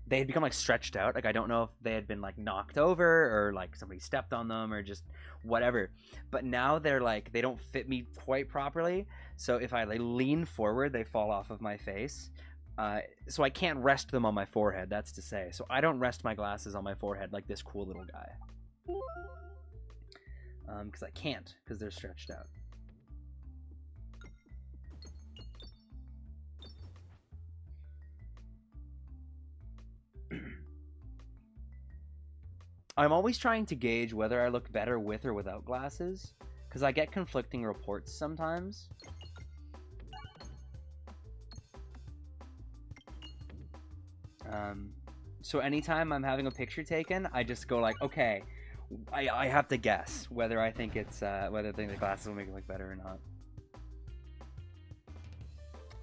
they had become like stretched out. Like I don't know if they had been like knocked over or like somebody stepped on them or just whatever. But now they're like they don't fit me quite properly. So if I like lean forward, they fall off of my face. So I can't rest them on my forehead, that's to say. So I don't rest my glasses on my forehead like this cool little guy. Because I can't, because they're stretched out. I'm always trying to gauge whether I look better with or without glasses, because I get conflicting reports sometimes. So anytime I'm having a picture taken, I just go like, okay, I have to guess whether I think it's whether I think the glasses will make it look better or not.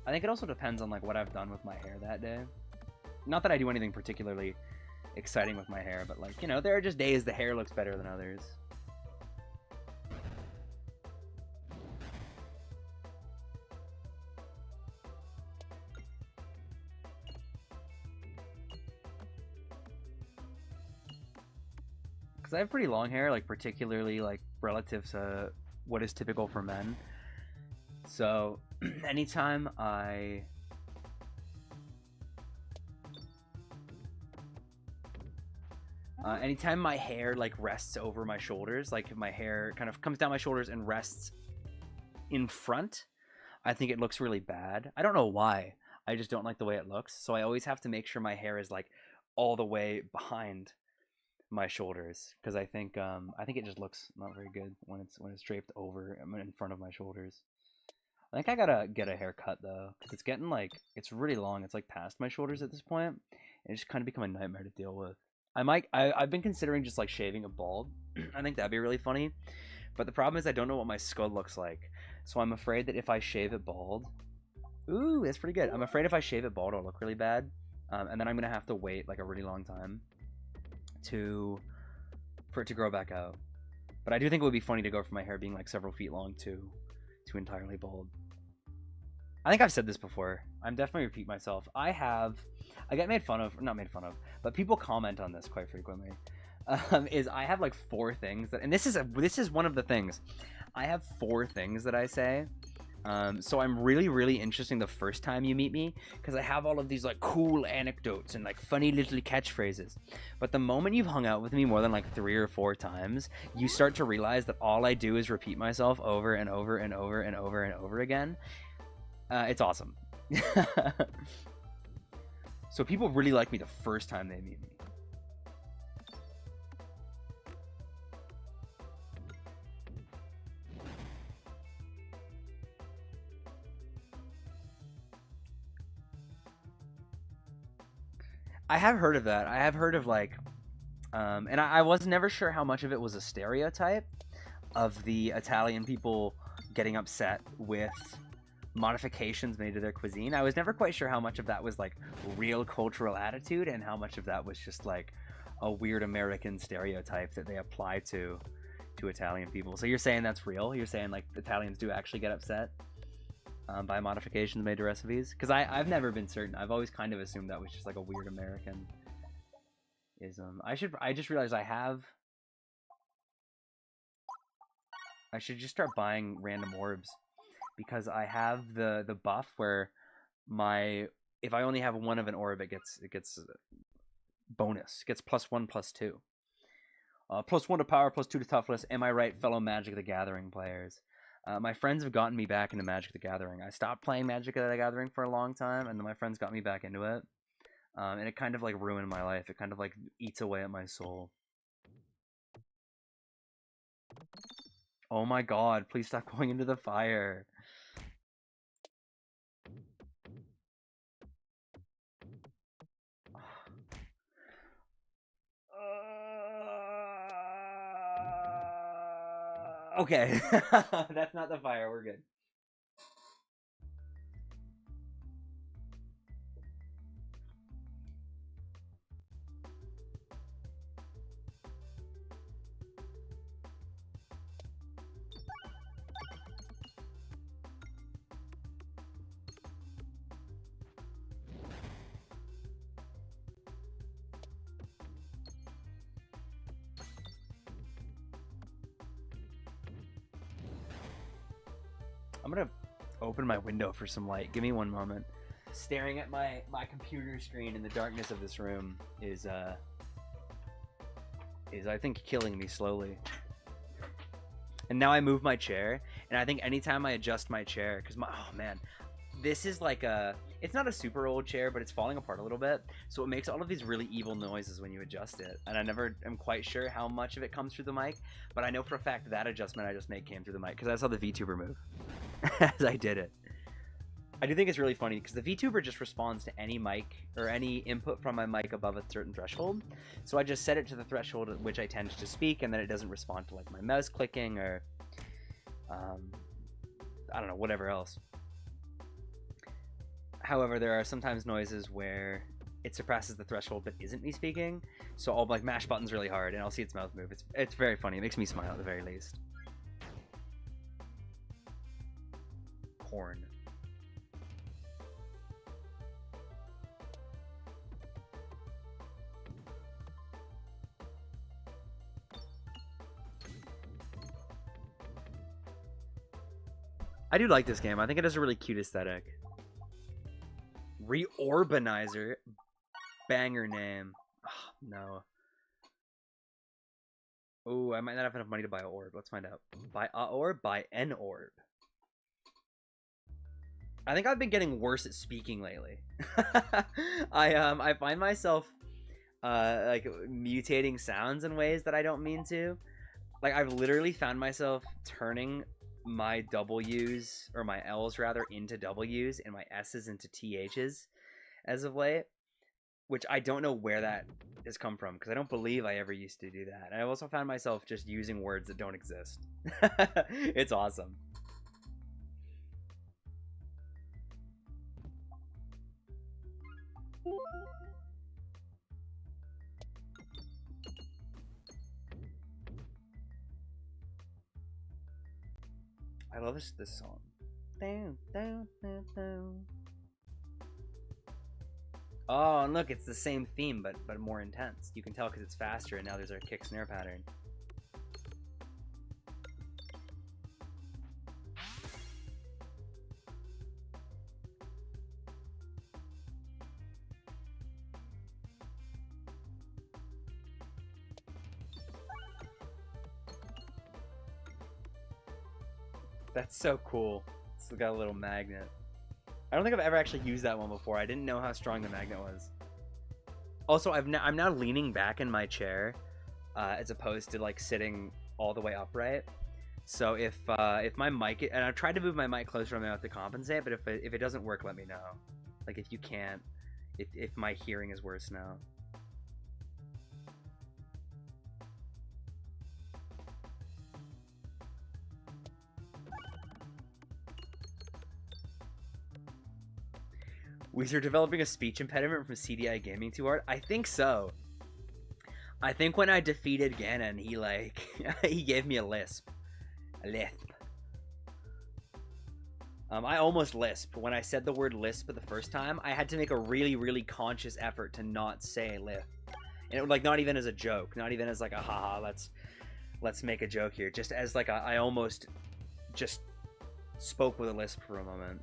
I think it also depends on like what I've done with my hair that day. Not that I do anything particularly exciting with my hair, but like, you know, there are just days the hair looks better than others. Because I have pretty long hair, like particularly like relative to what is typical for men. So anytime anytime my hair like rests over my shoulders, like if my hair kind of comes down my shoulders and rests in front, I think it looks really bad. I don't know why. I just don't like the way it looks. So I always have to make sure my hair is like all the way behind my shoulders, because I think it just looks not very good when it's draped over in front of my shoulders. I think I gotta get a haircut though, because it's getting like, it's really long. It's like past my shoulders at this point, and it's just kind of become a nightmare to deal with. I've been considering just like shaving a bald. I think that'd be really funny, but the problem is I don't know what my skull looks like, so I'm afraid that if I shave it bald, ooh, that's pretty good. I'm afraid if I shave it bald, it'll look really bad, and then I'm gonna have to wait like a really long time for it to grow back out. But I do think it would be funny to go from my hair being like several feet long to entirely bald. I think I've said this before. I'm definitely repeat myself. I get made fun of, not made fun of, but people comment on this quite frequently. Is I have like 4 things that, and this is one of the things. I have 4 things that I say. So I'm really interesting the first time you meet me, because I have all of these like cool anecdotes and like funny little catchphrases. But the moment you've hung out with me more than like 3 or 4 times, you start to realize that all I do is repeat myself over and over and over and over and over again. It's awesome. So people really like me the first time they meet me. I have heard of that. I have heard of like, and I was never sure how much of it was a stereotype of the Italian people getting upset with modifications made to their cuisine. I was never quite sure how much of that was like real cultural attitude and how much of that was just like a weird American stereotype that they apply to Italian people. So you're saying that's real? You're saying like Italians do actually get upset by modifications made to recipes? Because I've never been certain. I've always kind of assumed that was just like a weird American ism. I just realized I should just start buying random orbs, because I have the buff where if I only have one of an orb, it gets bonus. It gets +1/+2. +1 to power, +2 to toughness. Am I right, fellow Magic the Gathering players? My friends have gotten me back into Magic the Gathering. I stopped playing Magic the Gathering for a long time, and then my friends got me back into it. And it kind of like ruined my life. It kind of like eats away at my soul. Oh my god, please stop going into the fire. Okay, that's not the fire. We're good. I'm gonna open my window for some light. Give me one moment. Staring at my computer screen in the darkness of this room is I think killing me slowly. And now I move my chair, and I think anytime I adjust my chair, because oh man, this is like it's not a super old chair, but it's falling apart a little bit, so it makes all of these really evil noises when you adjust it, and I never am quite sure how much of it comes through the mic, but I know for a fact that adjustment I just made came through the mic, because I saw the VTuber move as I did it. I do think it's really funny, because the VTuber just responds to any mic, or any input from my mic above a certain threshold, so I just set it to the threshold at which I tend to speak, and then it doesn't respond to like my mouse clicking, or I don't know, whatever else. However, there are sometimes noises where it suppresses the threshold but isn't me speaking, so I'll like mash buttons really hard and I'll see its mouth move. It's very funny. It makes me smile at the very least. Corn. I do like this game. I think it has a really cute aesthetic. Reorbanizer. Banger name. Oh, no. Oh, I might not have enough money to buy an orb. Let's find out. Buy a orb? Buy an orb. I think I've been getting worse at speaking lately. I find myself like mutating sounds in ways that I don't mean to. Like I've literally found myself turning my W's, or my L's rather, into W's and my S's into TH's as of late, which I don't know where that has come from, because I don't believe I ever used to do that. And I've also found myself just using words that don't exist. It's awesome. I love this song. Down, down, down, down. Oh, and look, it's the same theme, but more intense. You can tell because it's faster, and now there's a kick snare pattern. That's so cool. It's got a little magnet. I don't think I've ever actually used that one before. I didn't know how strong the magnet was. Also, I'm now leaning back in my chair, as opposed to like sitting all the way upright. So if my mic, and I've tried to move my mic closer to my mouth to compensate, but if it doesn't work, let me know. Like if you can't, if my hearing is worse now. We are developing a speech impediment from CDI gaming too hard? I think so. I think when I defeated Ganon, he like he gave me a lisp. A lisp. I almost lisped. When I said the word lisp the first time, I had to make a really, really conscious effort to not say lisp. And it was like not even as a joke, not even as like a haha, let's make a joke here. Just as like I almost just spoke with a lisp for a moment.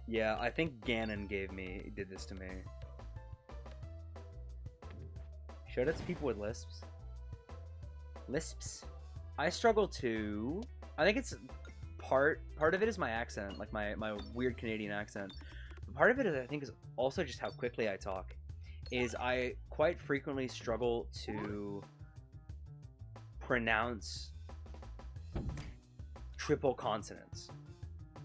Yeah, I think Ganon did this to me. Shout out to people with lisps. Lisps. I struggle too. I think it's part of it is my accent, like my weird Canadian accent. But part of it is, I think, is also just how quickly I talk. Is I quite frequently struggle to pronounce triple consonants.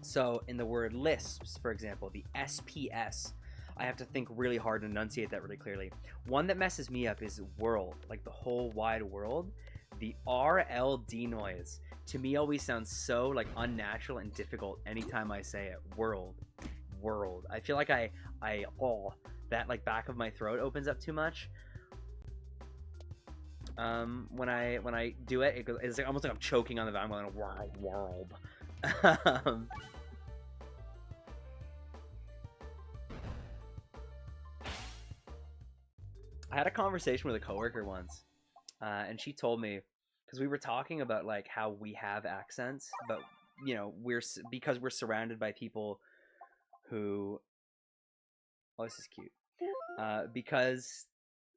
So in the word lisps, for example, the SPS, I have to think really hard and enunciate that really clearly. One that messes me up is world, like the whole wide world. The RLD noise to me always sounds so like unnatural and difficult anytime I say it. World. I feel like that like back of my throat opens up too much. When I do it, it's like almost like I'm choking on the vowel. I'm going world. I had a conversation with a coworker once, and she told me, because we were talking about like how we have accents, but you know because we're surrounded by people who, oh, this is cute, because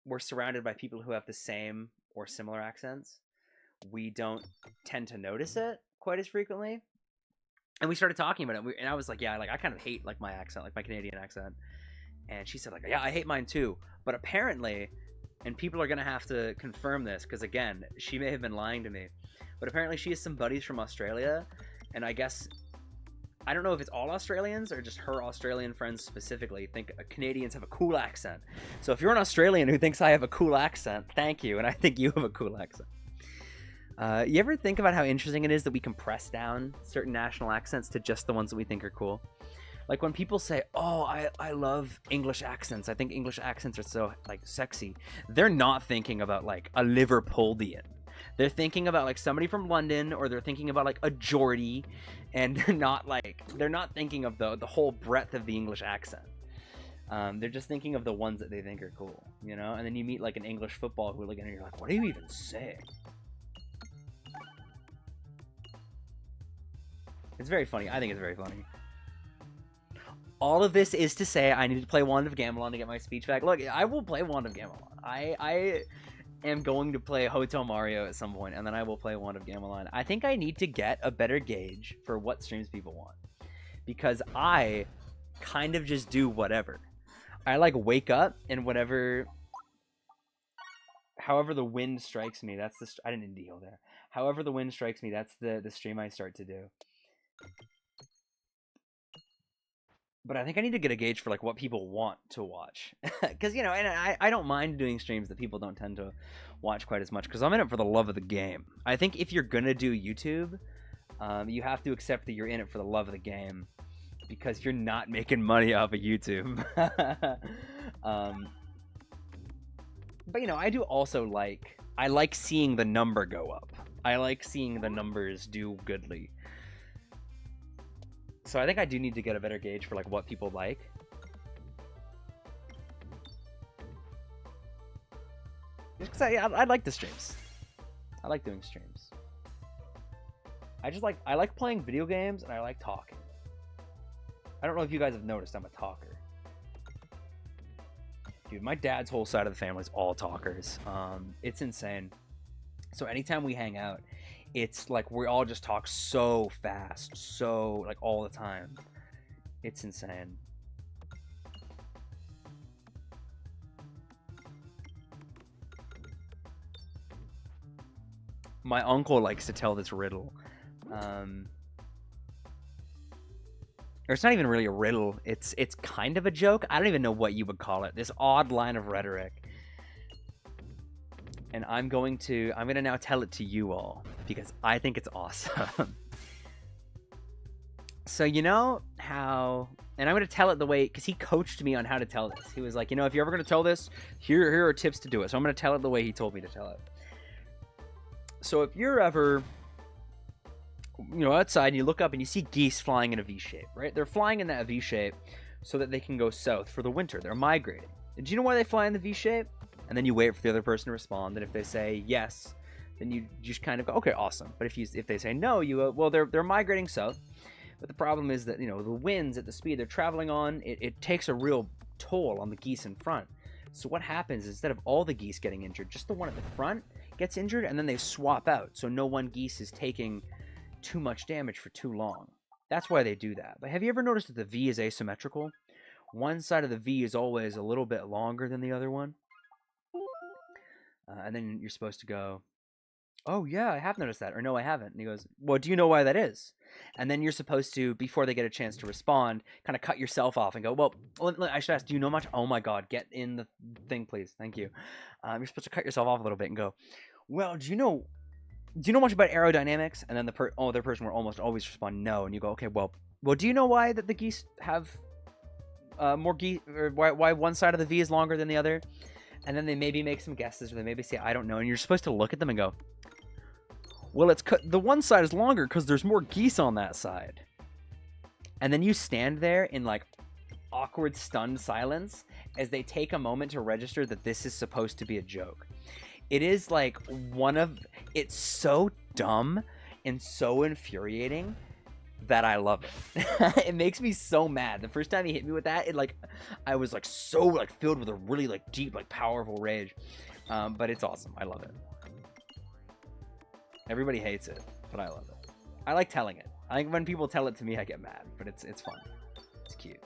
we're surrounded by people who have the same or similar accents, we don't tend to notice it quite as frequently. And we started talking about it, and I was like, yeah, like I kind of hate like my accent, like my Canadian accent. And she said like, yeah, I hate mine too. But apparently, and people are gonna have to confirm this because again, she may have been lying to me. But apparently, she has some buddies from Australia, and I guess I don't know if it's all Australians or just her Australian friends specifically think Canadians have a cool accent. So if you're an Australian who thinks I have a cool accent, thank you, and I think you have a cool accent. You ever think about how interesting it is that we compress down certain national accents to just the ones that we think are cool? Like when people say, oh, I love English accents. I think English accents are so like sexy. They're not thinking about like a Liverpoolian. They're thinking about like somebody from London, or they're thinking about like a Geordie, and they're not thinking of the whole breadth of the English accent. They're just thinking of the ones that they think are cool, you know? And then you meet like an English football hooligan and you're like, what do you even say? It's very funny. I think it's very funny. All of this is to say I need to play Wand of Gamelon to get my speech back. Look, I will play Wand of Gamelon. I am going to play Hotel Mario at some point, and then I will play Wand of Gamelon. I think I need to get a better gauge for what streams people want. Because I kind of just do whatever. I like wake up and whatever... However the wind strikes me, that's the... I didn't need to heal there. However the wind strikes me, that's the stream I start to do. But I think I need to get a gauge for like what people want to watch, because you know, and I don't mind doing streams that people don't tend to watch quite as much, because I'm in it for the love of the game. I think if you're gonna do YouTube, you have to accept that you're in it for the love of the game, because you're not making money off of YouTube. But you know, I do also I like seeing the number go up. I like seeing the numbers do goodly. So I think I do need to get a better gauge for like what people like. Just because I like the streams. I like doing streams. I like playing video games, and I like talking. I don't know if you guys have noticed I'm a talker. Dude, my dad's whole side of the family is all talkers. It's insane. So anytime we hang out, it's like we all just talk so fast, so like all the time. It's insane. My uncle likes to tell this riddle. Or it's not even really a riddle. It's kind of a joke. I don't even know what you would call it. This odd line of rhetoric. And I'm gonna now tell it to you all because I think it's awesome. So you know how, and I'm gonna tell it the way, because he coached me on how to tell this. He was like, you know, if you're ever gonna tell this, here are tips to do it. So I'm gonna tell it the way he told me to tell it. So if you're ever, you know, outside and you look up and you see geese flying in a V shape, right? They're flying in that V shape so that they can go south for the winter. They're migrating. Do you know why they fly in the V shape? And then you wait for the other person to respond, and if they say yes, then you just kind of go, okay, awesome. But if they say no, you go, well, they're migrating south. But the problem is that, you know, the winds at the speed they're traveling on, it takes a real toll on the geese in front. So what happens is, instead of all the geese getting injured, just the one at the front gets injured, and then they swap out. So no one geese is taking too much damage for too long. That's why they do that. But have you ever noticed that the V is asymmetrical? One side of the V is always a little bit longer than the other one. And then you're supposed to go, oh yeah, I have noticed that, or no, I haven't. And he goes, well, do you know why that is? And then you're supposed to, before they get a chance to respond, kind of cut yourself off and go, well, I should ask, do you know much? Oh my God, get in the thing, please. Thank you. You're supposed to cut yourself off a little bit and go, well, do you know much about aerodynamics? And then the other person will almost always respond no. And you go, okay, well, do you know why that the geese have more geese, or why one side of the V is longer than the other? And then they maybe make some guesses, or they maybe say, I don't know. And you're supposed to look at them and go, well, the one side is longer because there's more geese on that side. And then you stand there in like awkward, stunned silence as they take a moment to register that this is supposed to be a joke. It is like it's so dumb and so infuriating that I love it. It makes me so mad. The first time he hit me with that, I was like so like filled with a really like deep, like powerful rage. But it's awesome. I love it. Everybody hates it, but I love it. I like telling it. I think when people tell it to me, I get mad, but it's fun. It's cute.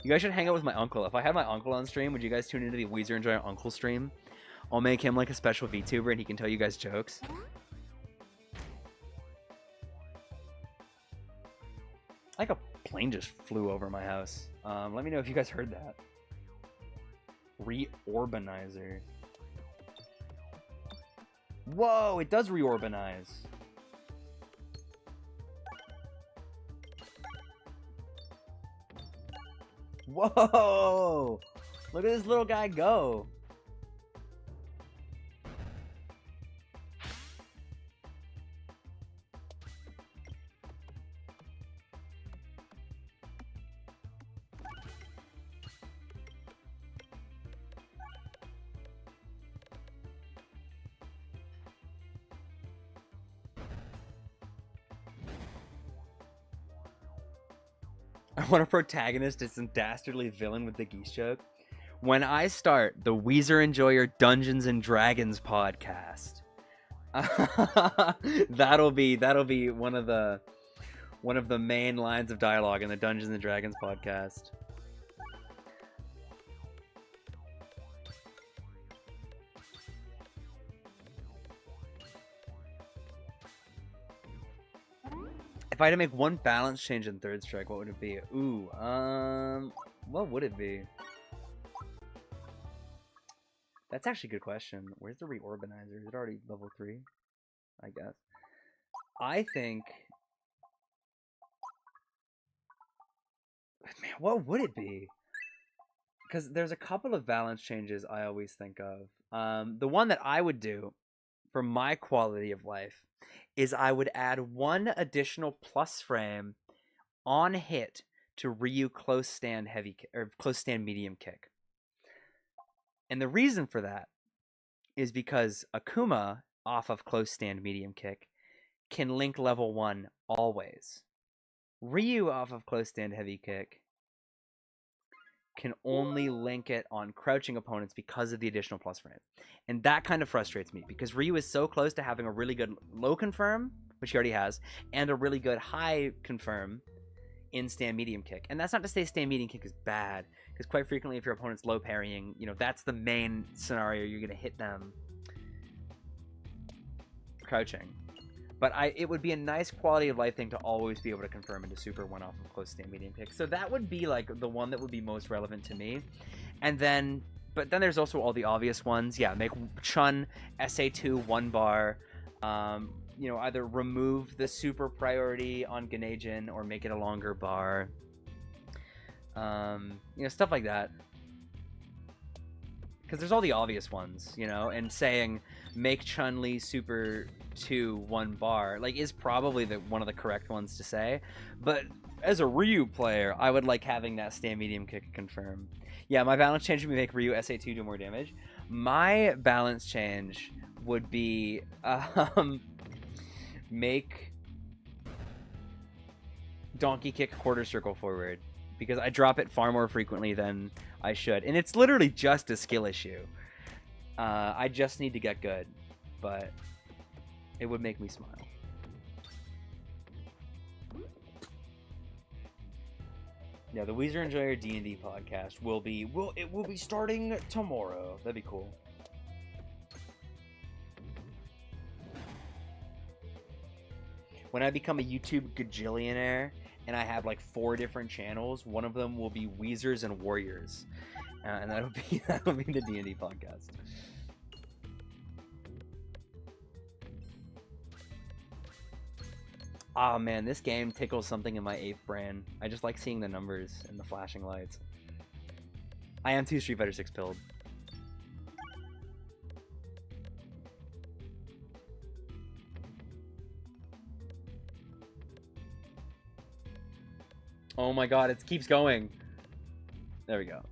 You guys should hang out with my uncle. If I had my uncle on stream, would you guys tune into the Weezer Enjoy Uncle stream? I'll make him like a special VTuber and he can tell you guys jokes. Like a plane just flew over my house. Let me know if you guys heard that. Reorbanizer. Whoa, it does reorbanize. Whoa! Look at this little guy go. I want a protagonist as some dastardly villain with the geese joke. When I start the Weezer Enjoyer Dungeons and Dragons podcast, that'll be one of the main lines of dialogue in the Dungeons and Dragons podcast. If I had to make one balance change in Third Strike, what would it be? Ooh, what would it be? That's actually a good question. Where's the reorbanizer? Is it already level 3? I guess. I think... Man, what would it be? Because there's a couple of balance changes I always think of. The one that I would do for my quality of life is I would add one additional plus frame on hit to Ryu close stand heavy or close stand medium kick. And the reason for that is because Akuma off of close stand medium kick can link level 1 always. Ryu off of close stand heavy kick can only link it on crouching opponents because of the additional plus frame. And that kind of frustrates me because Ryu is so close to having a really good low confirm, which he already has, and a really good high confirm in stand medium kick. And that's not to say stand medium kick is bad, because quite frequently if your opponent's low parrying, you know, that's the main scenario you're going to hit them crouching. But it would be a nice quality of life thing to always be able to confirm into super one off of close stand medium kick. So that would be like the one that would be most relevant to me. And then, but then there's also all the obvious ones. Yeah, make Chun SA2 1 bar. You know, either remove the super priority on Ganejin or make it a longer bar. You know, stuff like that. Because there's all the obvious ones, you know, and saying make Chun-Li super 2 1 bar like is probably one of the correct ones to say, but as a Ryu player I would like having that stand medium kick confirm. Yeah, my balance change would be make Ryu SA2 do more damage. My balance change would be make donkey kick quarter circle forward, because I drop it far more frequently than I should, and it's literally just a skill issue. I just need to get good, but it would make me smile. Yeah, the Weezer Enjoyer D&D podcast will be starting tomorrow. That'd be cool. When I become a YouTube gajillionaire and I have like 4 different channels, one of them will be Weezers and Warriors, and that'll be the D&D podcast. Oh man, this game tickles something in my 8th brain. I just like seeing the numbers and the flashing lights. I am too Street Fighter 6 pilled. Oh my god, it keeps going. There we go.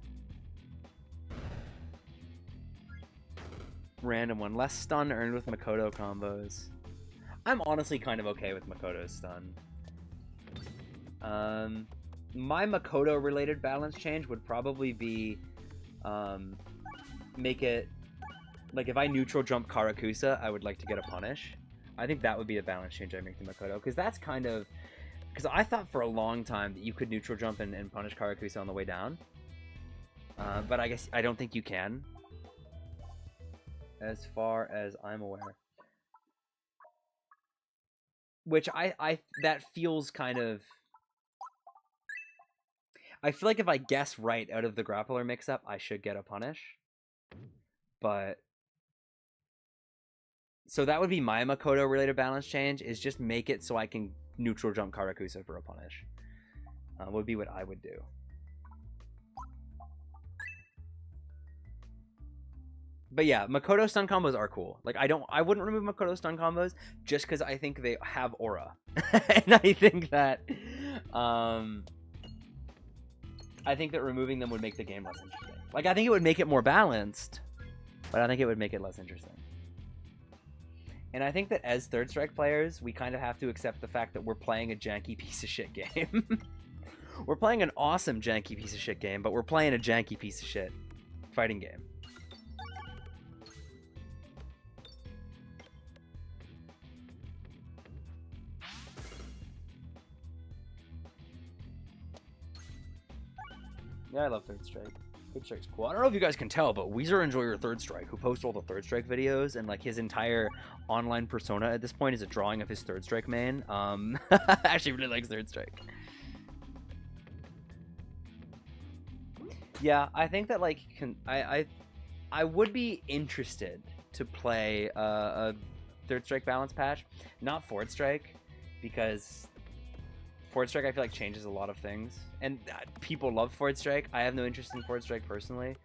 Random one. Less stun earned with Makoto combos. I'm honestly kind of okay with Makoto's stun. My Makoto related balance change would probably be make it like if I neutral jump Karakusa, I would like to get a punish. I think that would be a balance change I make to Makoto, because that's kind of... Because I thought for a long time that you could neutral jump and punish Karakusa on the way down. But I guess I don't think you can. As far as I'm aware. Which that feels kind of... I feel like if I guess right out of the grappler mix-up, I should get a punish. But... So that would be my Makoto-related balance change, is just make it so I can neutral jump Karakusa for a punish. Would be what I would do. But yeah, Makoto stun combos are cool. Like, I wouldn't remove Makoto stun combos just because I think they have aura. And I think that removing them would make the game less interesting. Like, I think it would make it more balanced, but I think it would make it less interesting. And I think that as Third Strike players, we kind of have to accept the fact that we're playing a janky piece of shit game. We're playing an awesome janky piece of shit game, but we're playing a janky piece of shit fighting game. Yeah, I love Third Strike. Third Strike's cool. I don't know if you guys can tell, but Weezer Enjoyer Third Strike, who posts all the Third Strike videos, and like his entire online persona at this point is a drawing of his Third Strike main. Actually really likes Third Strike. Yeah, I think that like I would be interested to play a Third Strike balance patch, not Fourth Strike, because Fourth Strike I feel like changes a lot of things, and people love Fourth Strike. I have no interest in Fourth Strike personally,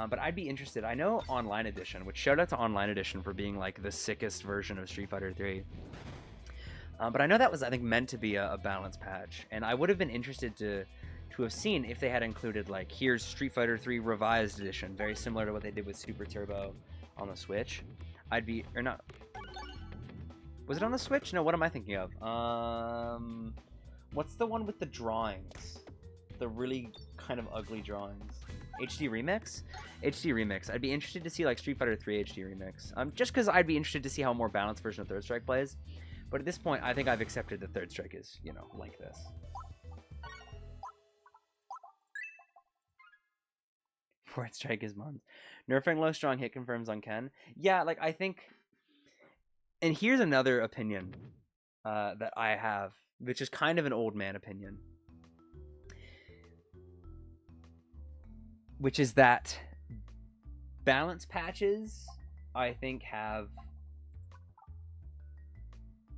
but I'd be interested. I know Online Edition, which shout out to Online Edition for being like the sickest version of Street Fighter 3. But I know that was, I think, meant to be a balance patch, and I would have been interested to have seen if they had included like, here's Street Fighter 3 Revised Edition, very similar to what they did with Super Turbo on the Switch. I'd be, or not, was it on the Switch? No, what am I thinking of? What's the one with the drawings? The really kind of ugly drawings. HD Remix? HD Remix. I'd be interested to see like Street Fighter 3 HD Remix. Just because I'd be interested to see how a more balanced version of Third Strike plays. But at this point, I think I've accepted that Third Strike is, you know, like this. Fourth Strike is Mons. Nerfing low strong hit confirms on Ken. Yeah, like I think... And here's another opinion that I have, which is kind of an old man opinion. Which is that balance patches, I think, have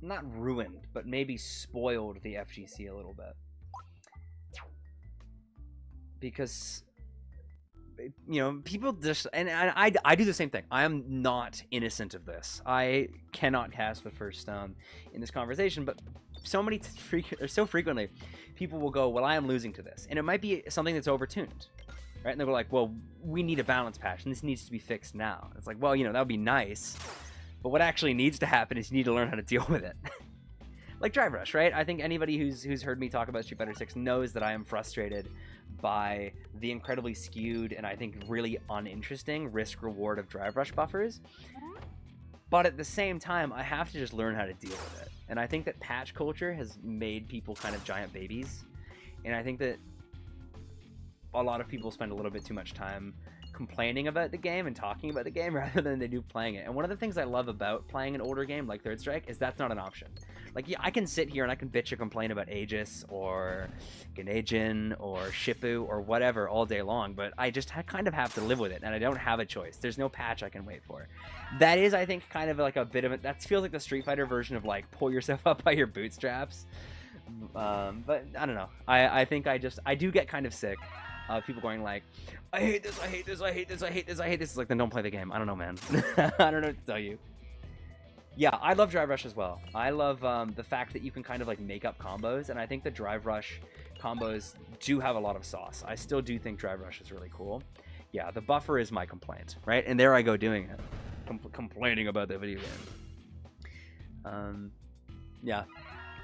not ruined, but maybe spoiled the FGC a little bit. Because, you know, people just... And I do the same thing. I am not innocent of this. I cannot cast the first stone in this conversation, but so frequently, people will go, well, I am losing to this. And it might be something that's overtuned. Right? And they'll go like, well, we need a balance patch, and this needs to be fixed now. It's like, well, you know, that would be nice. But what actually needs to happen is you need to learn how to deal with it. Like Drive Rush, right? I think anybody who's heard me talk about Street Fighter 6 knows that I am frustrated by the incredibly skewed and I think really uninteresting risk-reward of Drive Rush buffers. But at the same time, I have to just learn how to deal with it. And I think that patch culture has made people kind of giant babies. And I think that a lot of people spend a little bit too much time complaining about the game and talking about the game rather than they do playing it. And one of the things I love about playing an older game like Third Strike is that's not an option. Like, yeah, I can sit here and I can bitch and complain about Aegis or Ganejin or Shippu or whatever all day long, but I just kind of have to live with it, and I don't have a choice. There's no patch I can wait for. That is, I think, kind of like a bit of it. That feels like the Street Fighter version of, like, pull yourself up by your bootstraps. But I don't know. I think I do get kind of sick of people going like, I hate this, I hate this, I hate this, I hate this, I hate this. It's like, then don't play the game. I don't know, man. I don't know what to tell you. Yeah, I love Drive Rush as well. I love the fact that you can kind of like make up combos, and I think the Drive Rush combos do have a lot of sauce. I still do think Drive Rush is really cool. Yeah, the buffer is my complaint, right? And there I go doing it. Complaining about the video game. Yeah,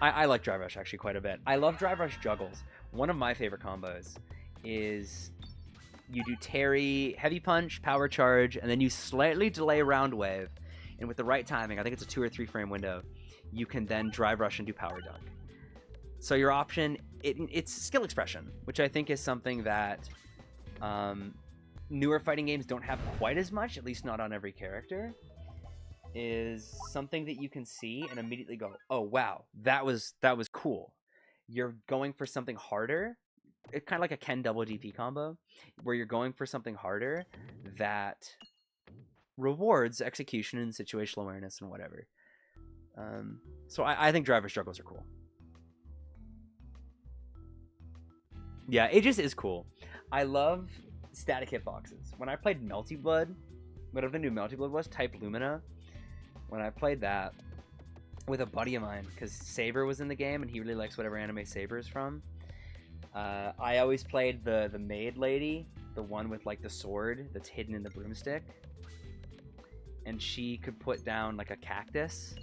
I like Drive Rush actually quite a bit. I love Drive Rush juggles. One of my favorite combos is you do Terry, heavy punch, power charge, and then you slightly delay round wave. and with the right timing, I think it's a 2 or 3 frame window, you can then drive rush and do power dunk. So your option, it's skill expression, which I think is something that newer fighting games don't have quite as much, at least not on every character, is something that you can see and immediately go, oh wow, that was cool. You're going for something harder. It's kind of like a Ken double DP combo, where you're going for something harder that rewards execution and situational awareness and whatever. So I think driver struggles are cool. Yeah, it just is cool. I love static hitboxes. When I played Melty Blood, whatever the new Melty Blood was, Type Lumina, when I played that with a buddy of mine, because Saber was in the game and he really likes whatever anime Saber is from, I always played the maid lady, the one with like the sword that's hidden in the broomstick, and she could put down like a cactus,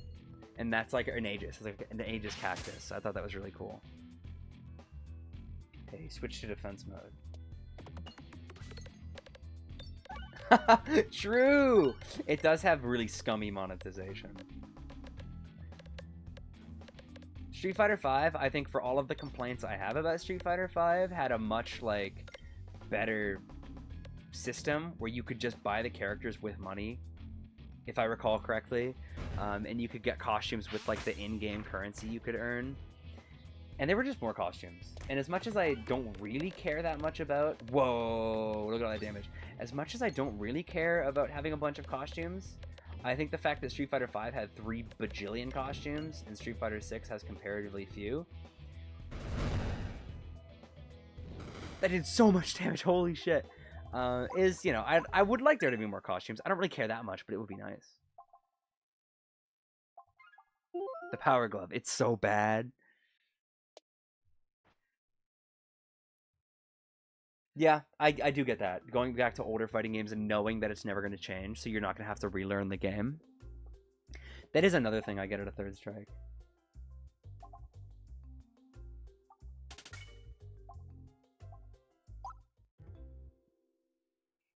and that's like an Aegis. It's like an Aegis cactus. I thought that was really cool. Okay, switch to defense mode. True! It does have really scummy monetization. Street Fighter V, I think for all of the complaints I have about Street Fighter V, had a much like better system where you could just buy the characters with money, if I recall correctly, and you could get costumes with like the in-game currency you could earn, and they were just more costumes. And as much as I don't really care that much about, whoa, look at all that damage. As much as I don't really care about having a bunch of costumes, I think the fact that Street Fighter V had 3 bajillion costumes and Street Fighter 6 has comparatively few, that did so much damage, holy shit, is, you know, I would like there to be more costumes. I don't really care that much, but it would be nice. The Power Glove, it's so bad. Yeah, I do get that. Going back to older fighting games and knowing that it's never going to change, so you're not going to have to relearn the game. That is another thing I get at a Third Strike.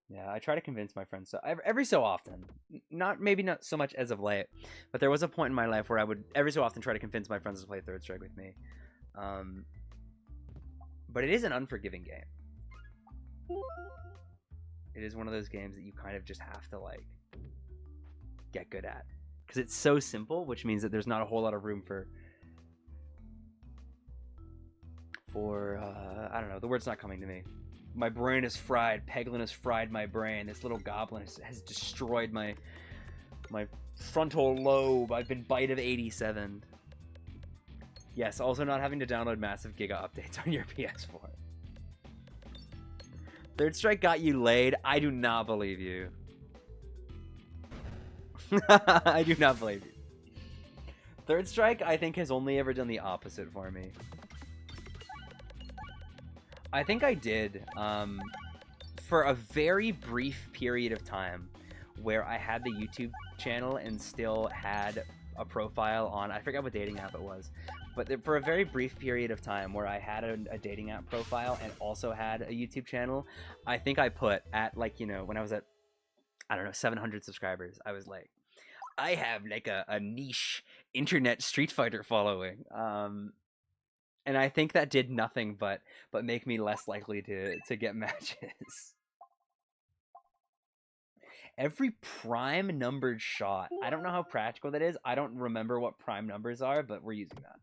Yeah, I try to convince my friends. So every so often, maybe not so much as of late, but there was a point in my life where I would every so often try to convince my friends to play Third Strike with me. But it is an unforgiving game. It is one of those games that you kind of just have to like get good at, because it's so simple, which means that there's not a whole lot of room for I don't know, the word's not coming to me. My brain is fried. Peglin has fried my brain. This little goblin has destroyed my frontal lobe. I've been bite of 87. Yes, also not having to download massive giga updates on your PS4. Third Strike got you laid? I do not believe you. I do not believe you. Third Strike, I think, has only ever done the opposite for me. I think I did, for a very brief period of time, where I had the YouTube channel and still had a profile on, I forgot what dating app it was, but for a very brief period of time where I had a dating app profile and also had a YouTube channel, I think I put at, like, you know, when I was at, I don't know, 700 subscribers, I was like, I have like a niche internet Street Fighter following. And I think that did nothing but make me less likely to get matches. Every prime numbered shot. I don't know how practical that is. I don't remember what prime numbers are, but we're using that.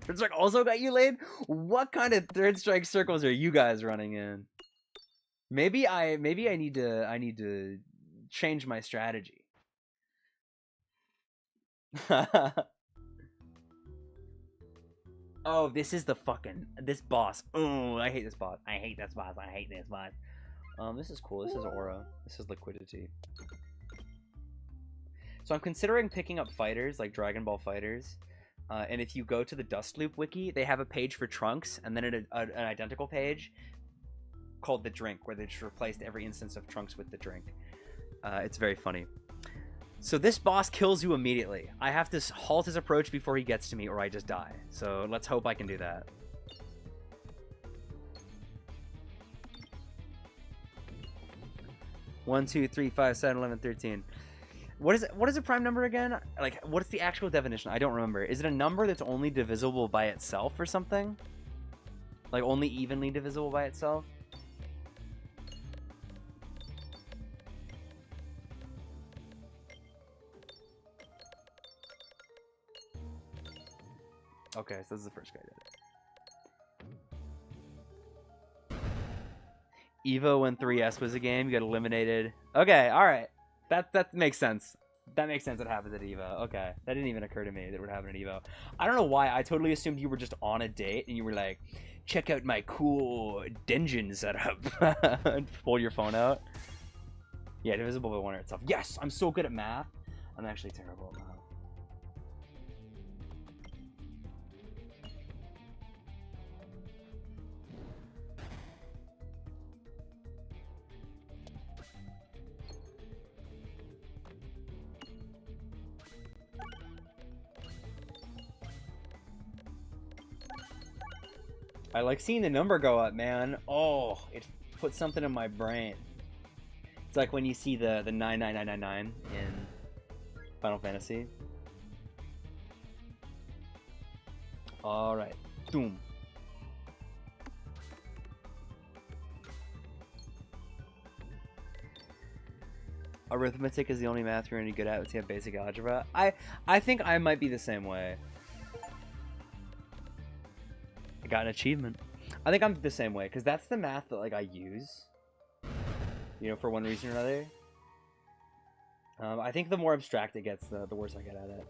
Third Strike also got you laid? What kind of Third Strike circles are you guys running in? Maybe I need to change my strategy. Oh, this is this boss. Oh, I hate this boss. I hate this boss. I hate this boss. This is cool. This is Aura. This is Liquidity. So I'm considering picking up fighters like Dragon Ball Fighters. And if you go to the Dust Loop wiki, they have a page for Trunks, and then an identical page called The Drink, where they just replaced every instance of Trunks with The Drink. It's very funny. So this boss kills you immediately. I have to halt his approach before he gets to me, or I just die. So let's hope I can do that. 1, 2, 3, 5, 7, 11, 13. What is a prime number again? Like, what's the actual definition? I don't remember. Is it a number that's only divisible by itself or something? Like, only evenly divisible by itself? Okay, so this is the first guy I did it. Evo when 3S was a game, you got eliminated. Okay, alright. That makes sense. That makes sense. It happens at Evo. Okay, that didn't even occur to me that it would happen at Evo. I don't know why. I totally assumed you were just on a date and you were like, check out my cool dungeon setup. Pull your phone out. Yeah, divisible by 1 or itself. Yes, I'm so good at math. I'm actually terrible at math. I like seeing the number go up, man. Oh, it puts something in my brain. It's like when you see the 99999 in Final Fantasy. All right, boom. Arithmetic is the only math you're any good at. Let's have basic algebra. I think I might be the same way. I got an achievement. I think I'm the same way because that's the math that like I use, you know, for one reason or another. I think the more abstract it gets, the worse I get at it.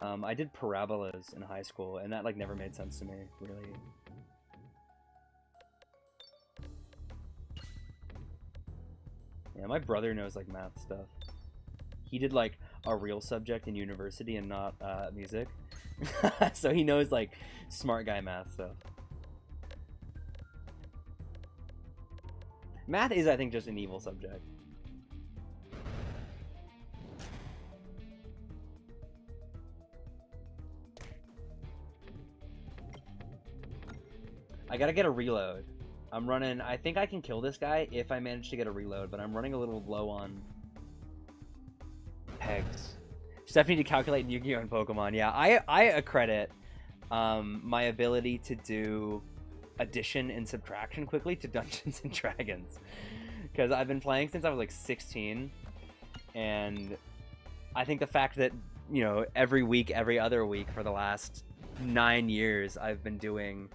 I did parabolas in high school, and that like never made sense to me, really. Yeah, my brother knows like math stuff. He did like a real subject in university and not music. So he knows like smart guy math stuff. Math is, I think, just an evil subject. I gotta get a reload. I'm running, I think I can kill this guy if I manage to get a reload, but I'm running a little low on pegs. Just definitely need to calculate Yu-Gi-Oh! And Pokemon. Yeah, I accredit my ability to do addition and subtraction quickly to Dungeons and Dragons. Because I've been playing since I was like 16. And I think the fact that, you know, every week, every other week for the last 9 years, I've been doing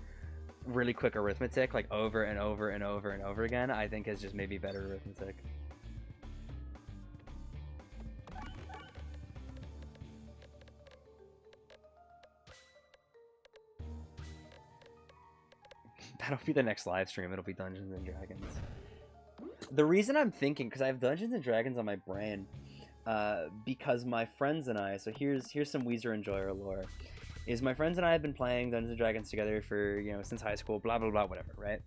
really quick arithmetic, like over and over and over and over again, I think has just made me better arithmetic. That'll be the next live stream. It'll be Dungeons and Dragons. The reason I'm thinking, because I have Dungeons and Dragons on my brain, because my friends and I, so here's some Weezer Enjoyer lore, is my friends and I have been playing Dungeons and Dragons together for, you know, since high school, blah, blah, blah, whatever, right?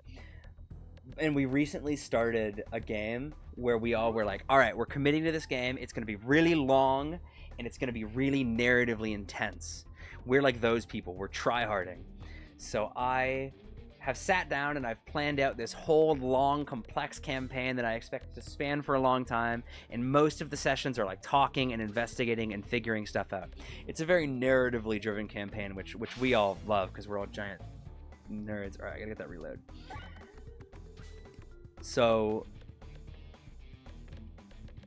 And we recently started a game where we all were like, all right, we're committing to this game. It's going to be really long, and it's going to be really narratively intense. We're like those people. We're tryharding. So I have sat down and I've planned out this whole long, complex campaign that I expect to span for a long time, and most of the sessions are like talking and investigating and figuring stuff out. It's a very narratively driven campaign, which we all love because we're all giant nerds. All right, I gotta get that reload. So,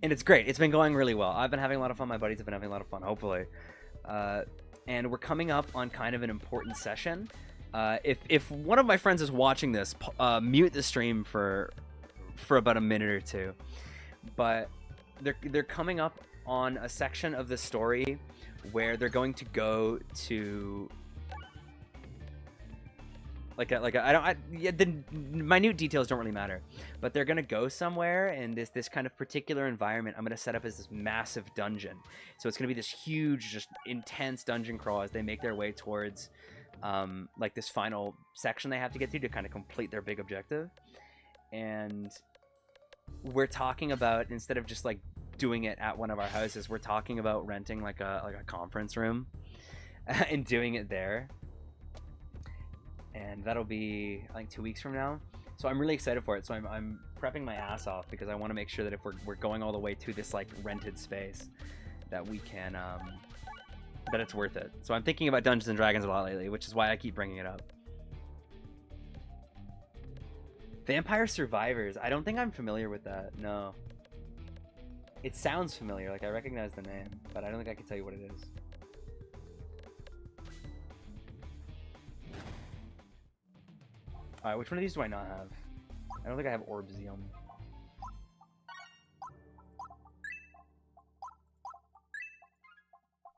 and it's great. It's been going really well. I've been having a lot of fun. My buddies have been having a lot of fun, hopefully. And we're coming up on kind of an important session. If one of my friends is watching this, mute the stream for about a minute or two. But they're coming up on a section of the story where they're going to go to the minute details don't really matter, but they're gonna go somewhere, and this kind of particular environment I'm gonna set up as this massive dungeon. So it's gonna be this huge, just intense dungeon crawl as they make their way towards like this final section they have to get to kind of complete their big objective. And we're talking about, instead of just like doing it at one of our houses, we're talking about renting like a conference room and doing it there. And that'll be like 2 weeks from now. So I'm really excited for it. So I'm prepping my ass off because I want to make sure that if we're going all the way to this like rented space, that we can that it's worth it. So I'm thinking about Dungeons and Dragons a lot lately, which is why I keep bringing it up. Vampire Survivors. I don't think I'm familiar with that. No. It sounds familiar. Like I recognize the name, but I don't think I can tell you what it is. Alright, which one of these do I not have? I don't think I have orbs.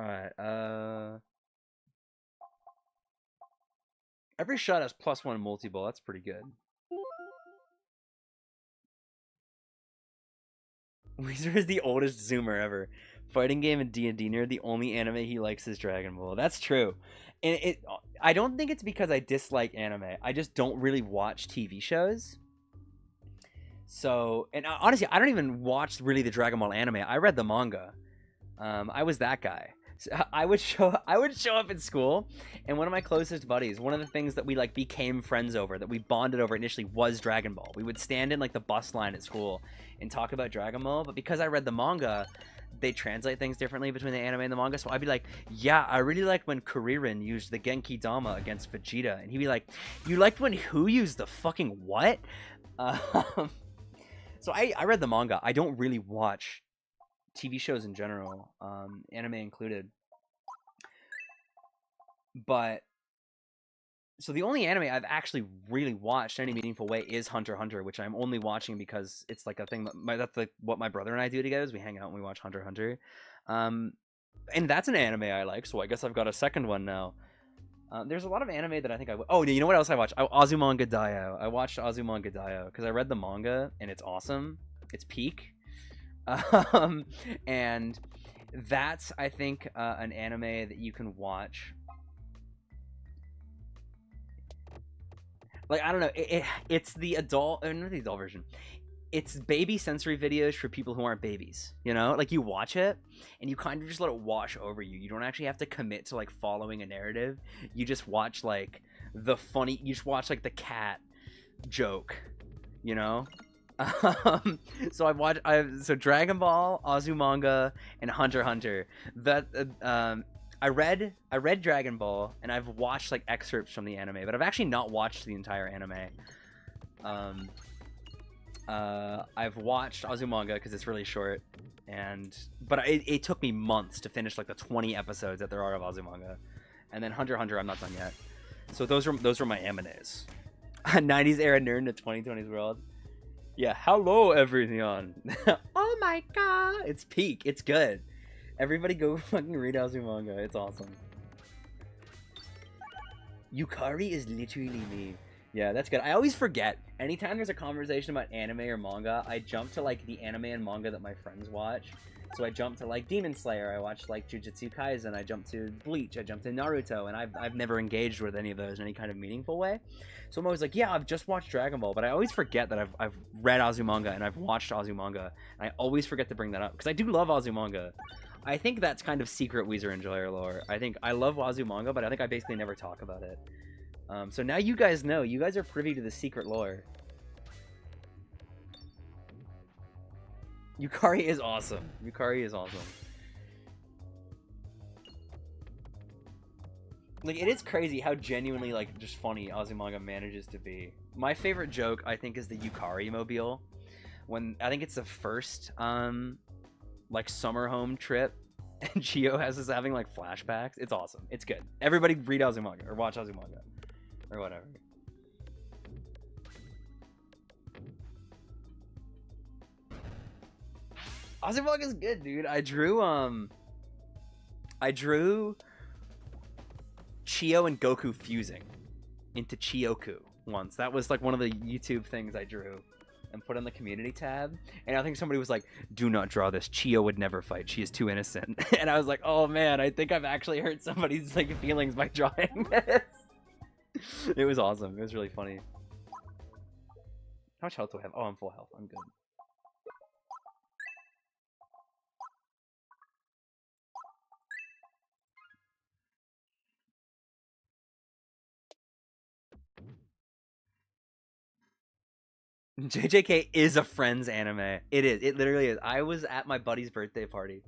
Alright, every shot has +1 multi-ball. That's pretty good. Weezer is the oldest Zoomer ever. Fighting game and D&D nerd, the only anime he likes is Dragon Ball. That's true. And I don't think it's because I dislike anime. I just don't really watch TV shows. So, and honestly, I don't even watch really the Dragon Ball anime. I read the manga. I was that guy. So I would show up in school, and one of my closest buddies, one of the things that we like became friends over, that we bonded over initially, was Dragon Ball. We would stand in like the bus line at school and talk about Dragon Ball, but because I read the manga, they translate things differently between the anime and the manga. So I'd be like, yeah, I really like when Kuririn used the Genki Dama against Vegeta, and he'd be like, you liked when who used the fucking what? So I read the manga. I don't really watch TV shows in general, anime included. But so the only anime I've actually really watched in any meaningful way is Hunter x Hunter, which I'm only watching because it's like a thing that's like what my brother and I do together, is we hang out and we watch Hunter x Hunter. And that's an anime I like, so I guess I've got a second one now. There's a lot of anime that I think I would. Oh, you know what else I watched? Azumanga Daioh. I watched Azumanga Daioh because I read the manga and it's awesome. It's peak. And that's, I think, an anime that you can watch. Like, I don't know, it's the adult, not the adult version. It's baby sensory videos for people who aren't babies, you know? Like, you watch it, and you kind of just let it wash over you. You don't actually have to commit to, like, following a narrative. You just watch, like, you just watch, like, the cat joke, you know? So Dragon Ball, Azumanga, and Hunter x Hunter. I read Dragon Ball, and I've watched like excerpts from the anime, but I've actually not watched the entire anime. I've watched Azumanga because it's really short, but it took me months to finish like the 20 episodes that there are of Azumanga, and then Hunter x Hunter I'm not done yet. So those were my animes. 90s era nerd in the 2020s world. Yeah, hello everyone. Oh my god, it's peak. It's good. Everybody go fucking read Azumanga. It's awesome. Yukari is literally me. Yeah, that's good. I always forget. Anytime there's a conversation about anime or manga, I jump to like the anime and manga that my friends watch. So I jump to like Demon Slayer, I watch like Jujutsu Kaisen, I jump to Bleach, I jump to Naruto, and I've never engaged with any of those in any kind of meaningful way. So I'm always like, yeah, I've just watched Dragon Ball, but I always forget that I've read Azumanga and I've watched Azumanga, and I always forget to bring that up because I do love Azumanga. I think that's kind of secret Weezer Enjoyer lore. I think I love Azumanga, but I think I basically never talk about it. So now you guys know. You guys are privy to the secret lore. Yukari is awesome. Yukari is awesome. Like, it is crazy how genuinely, like, just funny Azumanga manages to be. My favorite joke, I think, is the Yukari mobile. When, I think it's the first, like, summer home trip, and Chio has us having, like, flashbacks. It's awesome. It's good. Everybody read Azumanga, or watch Azumanga, or whatever. Azumanga's good, dude. I drew Chio and Goku fusing into Chioku once. That was like one of the YouTube things I drew and put on the community tab. And I think somebody was like, do not draw this. Chio would never fight. She is too innocent. And I was like, oh man, I think I've actually hurt somebody's like feelings by drawing this. It was awesome. It was really funny. How much health do I have? Oh, I'm full health. I'm good. JJK is a Friends anime. It is. It literally is. I was at my buddy's birthday party,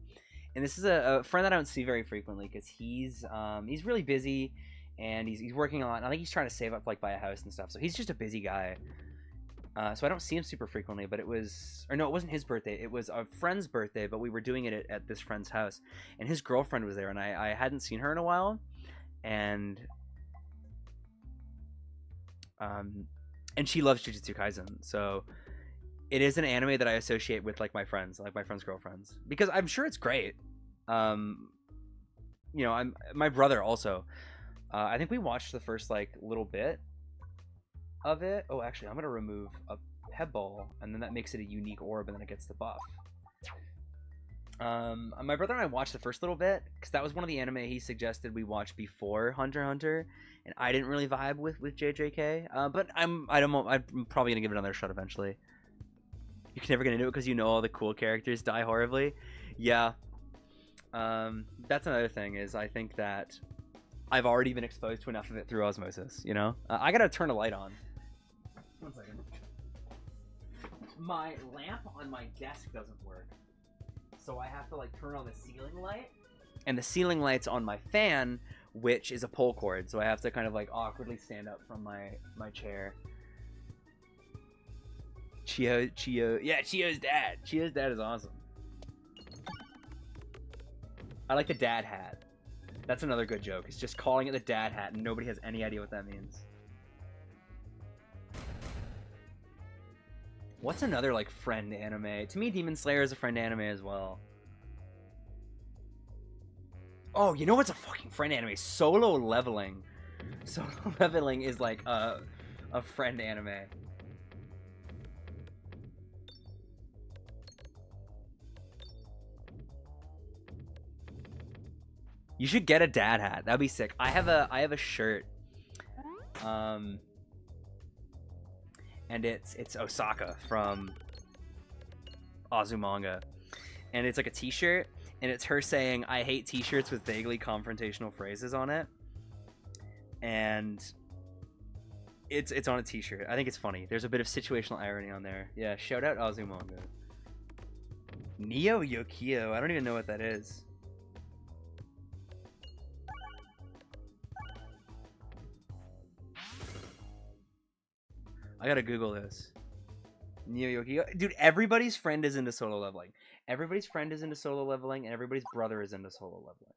and this is a friend that I don't see very frequently because he's really busy, and he's working a lot. And I think he's trying to save up like buy a house and stuff. So he's just a busy guy. So I don't see him super frequently. But it wasn't his birthday. It was a friend's birthday, but we were doing it at this friend's house, and his girlfriend was there, and I hadn't seen her in a while, and she loves Jujutsu Kaisen, so it is an anime that I associate with like my friends' girlfriends, because I'm sure it's great. My brother also. I think we watched the first like little bit of it. Oh, actually, I'm gonna remove a peb ball, and then that makes it a unique orb, and then it gets the buff. My brother and I watched the first little bit because that was one of the anime he suggested we watch before Hunter x Hunter, and I didn't really vibe with JJK. But I'm probably gonna give it another shot eventually. You're never gonna do it because you know all the cool characters die horribly. Yeah. That's another thing is I think that I've already been exposed to enough of it through osmosis. You know, I gotta turn a light on. 1 second. My lamp on my desk doesn't work. So I have to like turn on the ceiling light, and the ceiling light's on my fan, which is a pull cord. So I have to kind of like awkwardly stand up from my chair. Chio, yeah, Chio's dad. Chio's dad is awesome. I like the dad hat. That's another good joke. It's just calling it the dad hat, and nobody has any idea what that means. What's another, like, friend anime? To me, Demon Slayer is a friend anime as well. Oh, you know what's a fucking friend anime? Solo Leveling. Solo Leveling is, like, a friend anime. You should get a dad hat. That'd be sick. I have a shirt. And it's Osaka from Azumanga, and it's like a t-shirt, and it's her saying I hate t-shirts with vaguely confrontational phrases on it, and it's on a t-shirt. I think it's funny. There's a bit of situational irony on there. Yeah, shout out Azumanga. Neo Yokio, I don't even know what that is. I gotta Google this. Neo Yokio. Dude, everybody's friend is into solo leveling. Everybody's friend is into solo leveling, and everybody's brother is into solo leveling.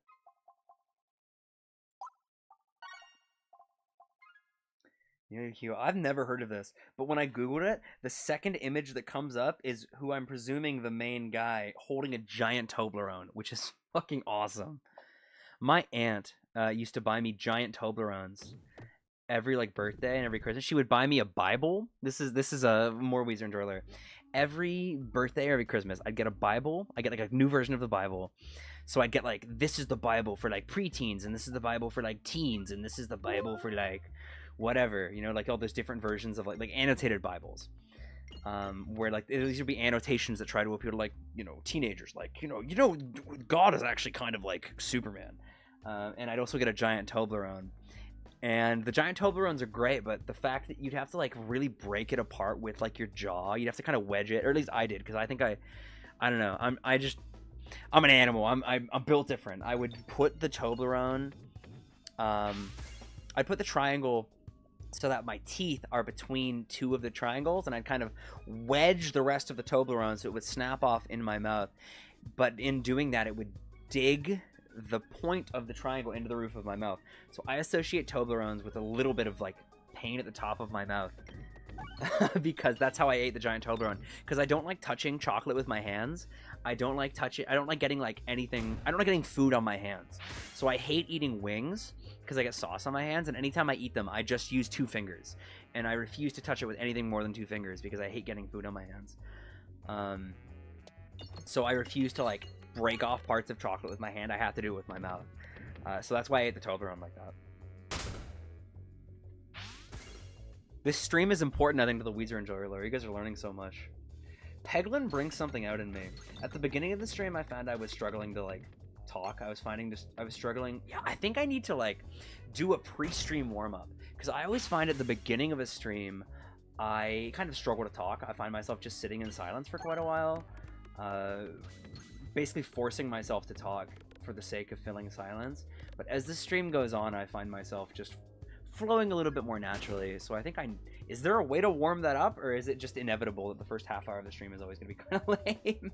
Neo Yokio. I've never heard of this, but when I Googled it, the second image that comes up is who I'm presuming the main guy holding a giant Toblerone, which is fucking awesome. My aunt used to buy me giant Toblerones every like birthday and every Christmas. She would buy me a Bible. This is a more Weezer and Driller. Every birthday or every Christmas, I'd get a Bible. I get like a new version of the Bible. So I'd get like, this is the Bible for like preteens, and this is the Bible for like teens, and this is the Bible for like whatever, you know, like all those different versions of like annotated Bibles. Where like these would be annotations that try to appeal to like, you know, teenagers, like, you know, God is actually kind of like Superman. And I'd also get a giant Toblerone. And the giant Toblerones are great, but the fact that you'd have to like really break it apart with like your jaw, you'd have to kind of wedge it, or at least I did, because I think I don't know, I'm an animal. I'm built different. I would put the Toblerone, I'd put the triangle so that my teeth are between two of the triangles, and I'd kind of wedge the rest of the Toblerone so it would snap off in my mouth. But in doing that, it would dig the point of the triangle into the roof of my mouth. So I associate Toblerones with a little bit of like pain at the top of my mouth because that's how I ate the giant Toblerone, because I don't like touching chocolate with my hands. I don't like getting like anything. I don't like getting food on my hands. So I hate eating wings because I get sauce on my hands, and anytime I eat them, I just use 2 fingers, and I refuse to touch it with anything more than 2 fingers because I hate getting food on my hands. So I refuse to like break off parts of chocolate with my hand. I have to do it with my mouth. So that's why I ate the Toblerone like that. This stream is important, I think, to the Weezer Enjoyer lore. You guys are learning so much. Peglin brings something out in me. At the beginning of the stream, I found I was struggling to like talk. I was struggling. Yeah, I think I need to like do a pre-stream warm-up, because I always find at the beginning of a stream I kind of struggle to talk. I find myself just sitting in silence for quite a while, basically forcing myself to talk for the sake of filling silence. But as the stream goes on, I find myself just flowing a little bit more naturally. So I think is there a way to warm that up, or is it just inevitable that the first half hour of the stream is always going to be kind of lame?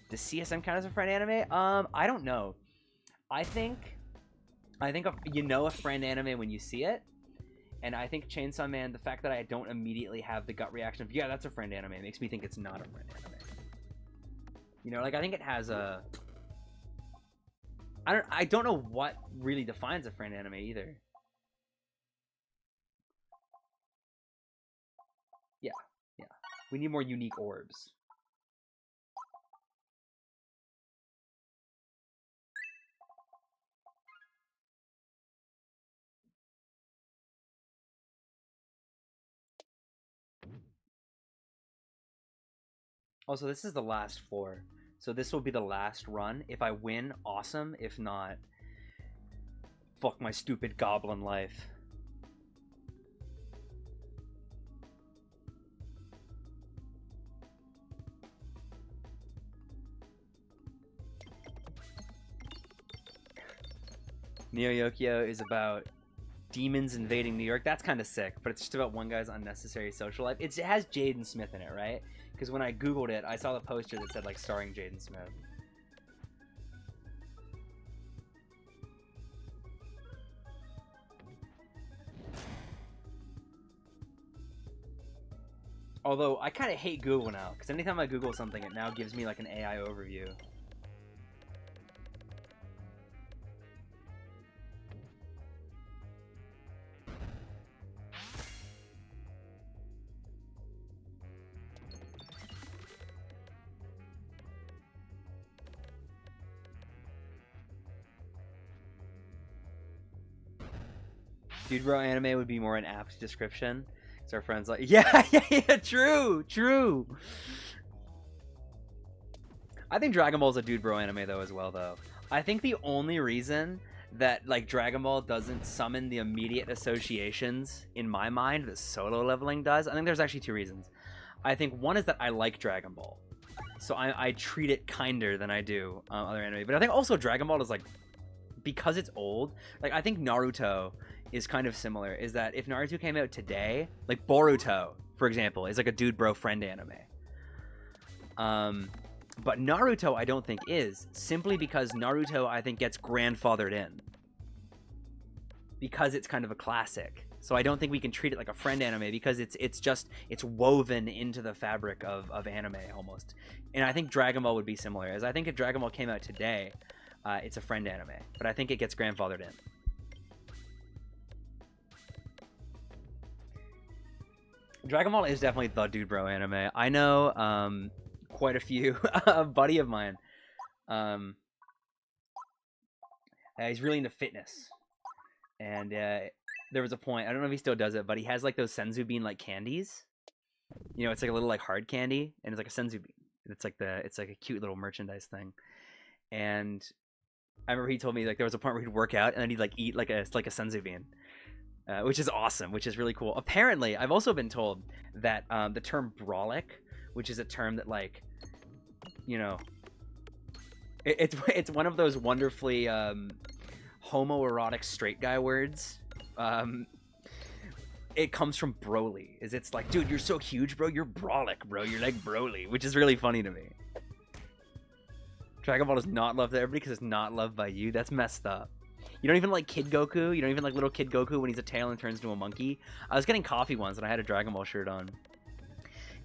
Does CSM count as a friend anime? I don't know. I think you know a friend anime when you see it. And I think Chainsaw Man, the fact that I don't immediately have the gut reaction of, yeah, that's a friend anime, makes me think it's not a friend anime. You know, like, I think it has a... I don't know what really defines a friend anime either. Yeah. We need more unique orbs. Also, this is the last floor, so this will be the last run. If I win, awesome. If not, fuck my stupid goblin life. Neo Yokio is about demons invading New York. That's kind of sick, but it's just about one guy's unnecessary social life. It has Jaden Smith in it, right? Because when I googled it, I saw the poster that said, like, starring Jaden Smith. Although, I kind of hate Google now, because anytime I Google something, it now gives me, like, an AI overview. Dude Bro anime would be more an apt description. So our friends like, yeah, true. I think Dragon Ball is a Dude Bro anime though as well though. I think the only reason that like Dragon Ball doesn't summon the immediate associations in my mind that solo leveling does, I think there's actually two reasons. I think one is that I like Dragon Ball, so I treat it kinder than I do other anime. But I think also Dragon Ball is like, because it's old, like I think Naruto is kind of similar, is that if Naruto came out today, like Boruto, for example, is like a dude bro friend anime. But Naruto I don't think is, simply because Naruto I think gets grandfathered in. Because it's kind of a classic. So I don't think we can treat it like a friend anime because it's woven into the fabric of anime almost. And I think Dragon Ball would be similar, as I think if Dragon Ball came out today, it's a friend anime, but I think it gets grandfathered in. Dragon Ball is definitely the dude bro anime. I know quite a few. A buddy of mine, he's really into fitness, and there was a point, I don't know if he still does it, but he has like those senzu bean like candies. You know, it's like a little like hard candy, and it's like a senzu bean. It's like a cute little merchandise thing. And I remember he told me like there was a point where he'd work out and then he'd like eat like a senzu bean. Which is awesome, which is really cool. Apparently, I've also been told that the term brolic, which is a term that, like, you know, it's one of those wonderfully homoerotic straight guy words. It comes from Broly. It's like, dude, you're so huge, bro. You're brolic, bro. You're like Broly, which is really funny to me. Dragon Ball does not love everybody because it's not loved by you. That's messed up. You don't even like Kid Goku? You don't even like little Kid Goku when he's a tail and turns into a monkey? I was getting coffee once and I had a Dragon Ball shirt on.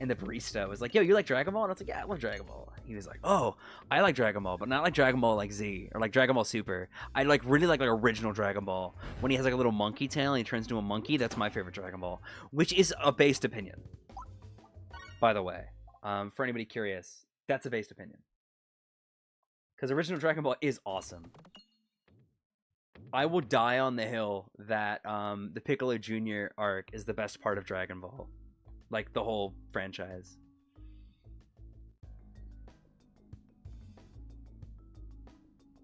And the barista was like, yo, you like Dragon Ball? And I was like, yeah, I love Dragon Ball. He was like, oh, I like Dragon Ball, but not like Dragon Ball like Z or like Dragon Ball Super. I like really like original Dragon Ball. When he has like a little monkey tail and he turns into a monkey, that's my favorite Dragon Ball. Which is a based opinion, by the way. For anybody curious, that's a based opinion. Because original Dragon Ball is awesome. I will die on the hill that the Piccolo Jr. arc is the best part of Dragon Ball. Like, the whole franchise.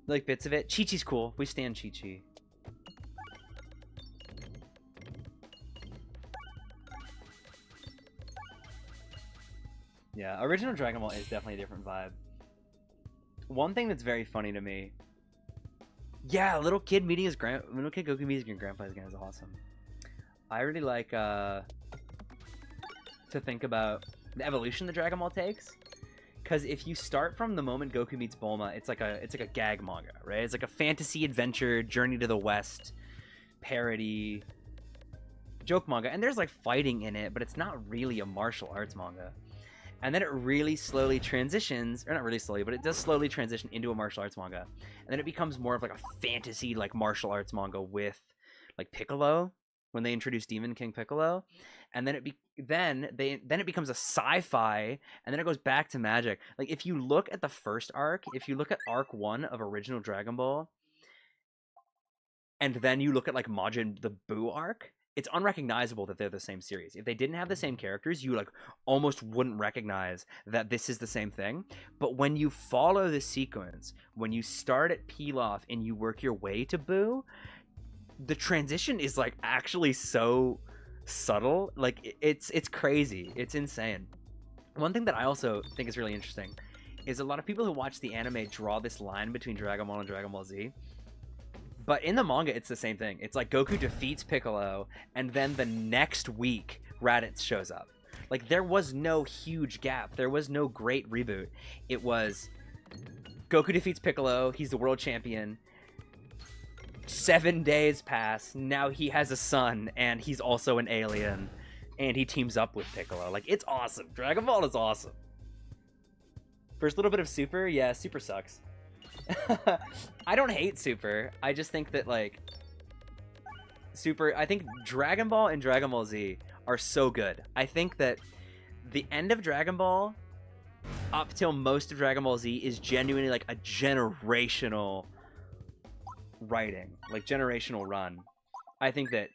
Like bits of it. Chi-Chi's cool. We stand Chi-Chi. Yeah, original Dragon Ball is definitely a different vibe. One thing that's very funny to me, yeah, little kid Goku meeting his grandpa again is awesome. I really like to think about the evolution the Dragon Ball takes, because if you start from the moment Goku meets Bulma, it's like a gag manga, right? It's like a fantasy adventure, journey to the West, parody, joke manga, and there's like fighting in it, but it's not really a martial arts manga. And then it really slowly transitions, or not really slowly, but it does slowly transition into a martial arts manga. And then it becomes more of like a fantasy, like martial arts manga with like Piccolo, when they introduce Demon King Piccolo. And then it becomes a sci-fi, and then it goes back to magic. Like if you look at the first arc, if you look at arc 1 of original Dragon Ball, and then you look at like Majin the Buu arc, it's unrecognizable that they're the same series. If they didn't have the same characters, you like almost wouldn't recognize that this is the same thing. But when you follow the sequence, when you start at Pilaf and you work your way to Buu, the transition is like actually so subtle. Like it's crazy. It's insane. One thing that I also think is really interesting is a lot of people who watch the anime draw this line between Dragon Ball and Dragon Ball Z. But in the manga, it's the same thing. It's like Goku defeats Piccolo, and then the next week, Raditz shows up. Like, there was no huge gap. There was no great reboot. It was Goku defeats Piccolo. He's the world champion. 7 days pass. Now he has a son, and he's also an alien. And he teams up with Piccolo. Like, it's awesome. Dragon Ball is awesome. First little bit of Super. Yeah, Super sucks. I don't hate Super. I just think that, like, I think Dragon Ball and Dragon Ball Z are so good. I think that the end of Dragon Ball up till most of Dragon Ball Z is genuinely like a generational writing, like generational run. I think that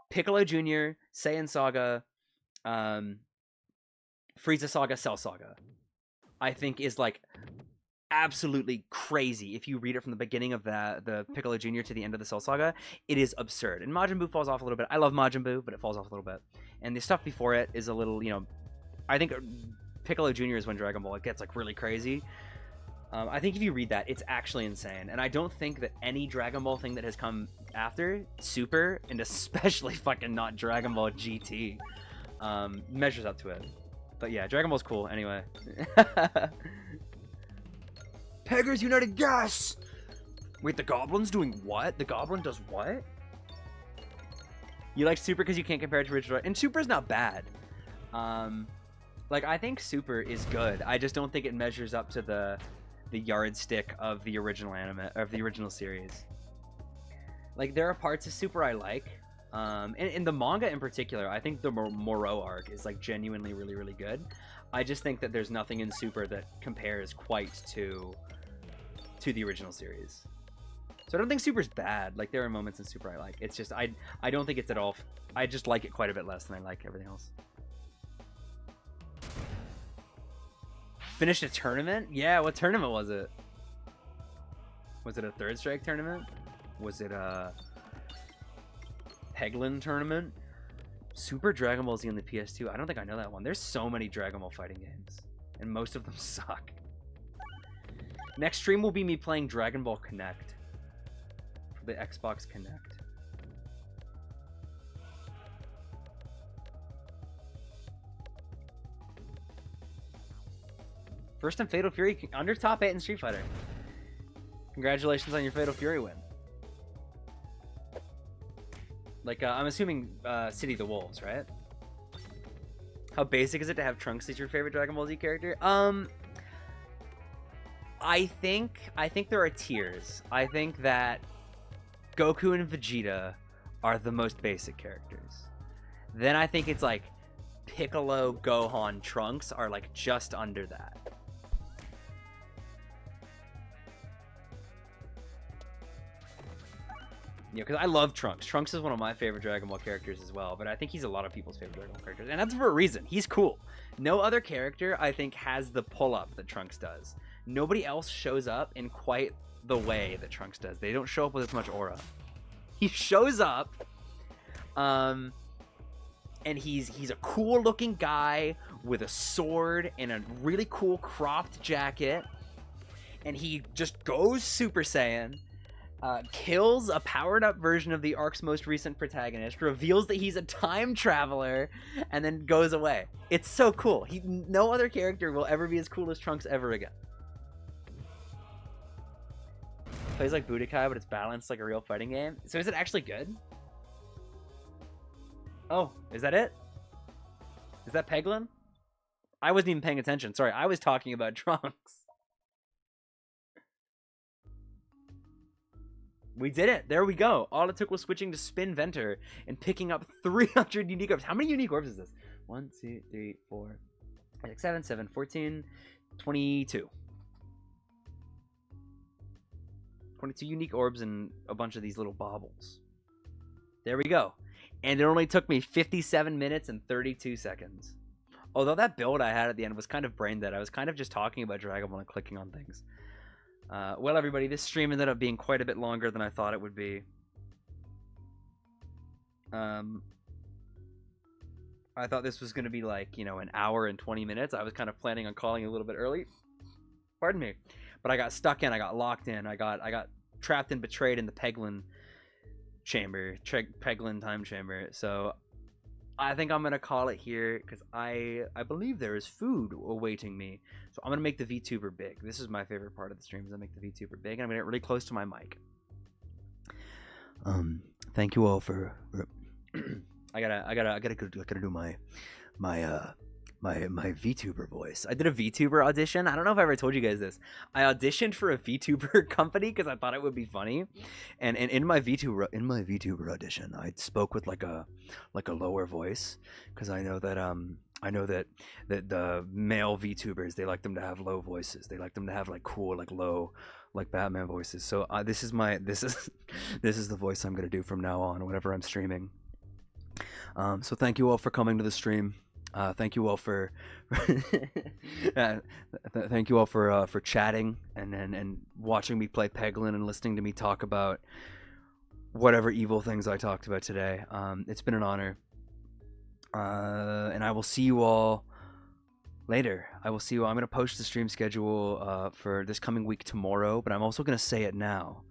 Piccolo Jr., Saiyan Saga, Frieza Saga, Cell Saga, I think is like absolutely crazy. If you read it from the beginning of the Piccolo Jr. to the end of the Cell Saga, it is absurd. And Majin Buu falls off a little bit. I love Majin Buu, but it falls off a little bit. And the stuff before it is a little, you know, I think Piccolo Jr. is when Dragon Ball gets like really crazy. I think if you read that, it's actually insane. And I don't think that any Dragon Ball thing that has come after Super, and especially fucking not Dragon Ball GT, measures up to it. But yeah, Dragon Ball's cool anyway. Peggers United Gas! Wait, the Goblin's doing what? The Goblin does what? You like Super because you can't compare it to original, and Super's not bad. Like, I think Super is good. I just don't think it measures up to the yardstick of the original anime, of the original series. Like, there are parts of Super I like. In the manga in particular, I think the Moreau arc is like genuinely really, really good. I just think that there's nothing in Super that compares quite to the original series. So I don't think Super's bad. Like, there are moments in Super I like. It's just I don't think it's at all. I just like it quite a bit less than I like everything else. Finished a tournament? Yeah, what tournament was it? Was it a Third Strike tournament? Was it a Peglin tournament? Super Dragon Ball Z on the PS2? I don't think I know that one. There's so many Dragon Ball fighting games, and most of them suck. Next stream will be me playing Dragon Ball Connect for the Xbox Connect. First in Fatal Fury, under top 8 in Street Fighter. Congratulations on your Fatal Fury win. Like, I'm assuming City of the Wolves, right? How basic is it to have Trunks as your favorite Dragon Ball Z character? I think there are tiers. I think that Goku and Vegeta are the most basic characters. Then I think it's like Piccolo, Gohan, Trunks are like just under that. Yeah, because I love Trunks. Trunks is one of my favorite Dragon Ball characters as well, but I think he's a lot of people's favorite Dragon Ball characters, and that's for a reason. He's cool. No other character, I think, has the pull-up that Trunks does. Nobody else shows up in quite the way that Trunks does. They don't show up with as much aura. He shows up, and and he's a cool looking guy with a sword and a really cool cropped jacket, and he just goes Super Saiyan, kills a powered up version of the arc's most recent protagonist, reveals that he's a time traveler, and then goes away. It's so cool. No other character will ever be as cool as Trunks ever again. Plays like Budokai, but it's balanced like a real fighting game. So is it actually good? Oh, is that it? Is that Peglin? I wasn't even paying attention. Sorry, I was talking about Trunks. We did it. There we go. All it took was switching to Spin Venter and picking up 300 unique orbs. How many unique orbs is this? 1, 2, 3, 4, 5, 6, 7, 7, 14, 22. 22 unique orbs and a bunch of these little baubles. There we go. And it only took me 57 minutes and 32 seconds. Although that build I had at the end was kind of brain dead. I was kind of just talking about Dragon Ball and clicking on things. Well, everybody, this stream ended up being quite a bit longer than I thought it would be. I thought this was going to be like, you know, an hour and 20 minutes. I was kind of planning on calling a little bit early. Pardon me. But I got stuck in. I got locked in. I got trapped and betrayed in the Peglin chamber. Peglin time chamber. So I think I'm going to call it here because I believe there is food awaiting me. So I'm going to make the VTuber big. This is my favorite part of the stream is I make the VTuber big. And I'm going to get really close to my mic. Thank you all for I gotta do my VTuber voice. I did a VTuber audition. I don't know if I ever told you guys this. I auditioned for a VTuber company because I thought it would be funny, and in my VTuber audition, I spoke with like a lower voice because I know that the male VTubers, they like them to have low voices. They like them to have like cool like low like Batman voices. So this is the voice I'm gonna do from now on whenever I'm streaming. So thank you all for coming to the stream. Thank you all for thank you all for chatting and watching me play Peglin and listening to me talk about whatever evil things I talked about today. It's been an honor. And I will see you all later. I will see you all. I'm going to post the stream schedule for this coming week tomorrow, but I'm also going to say it now.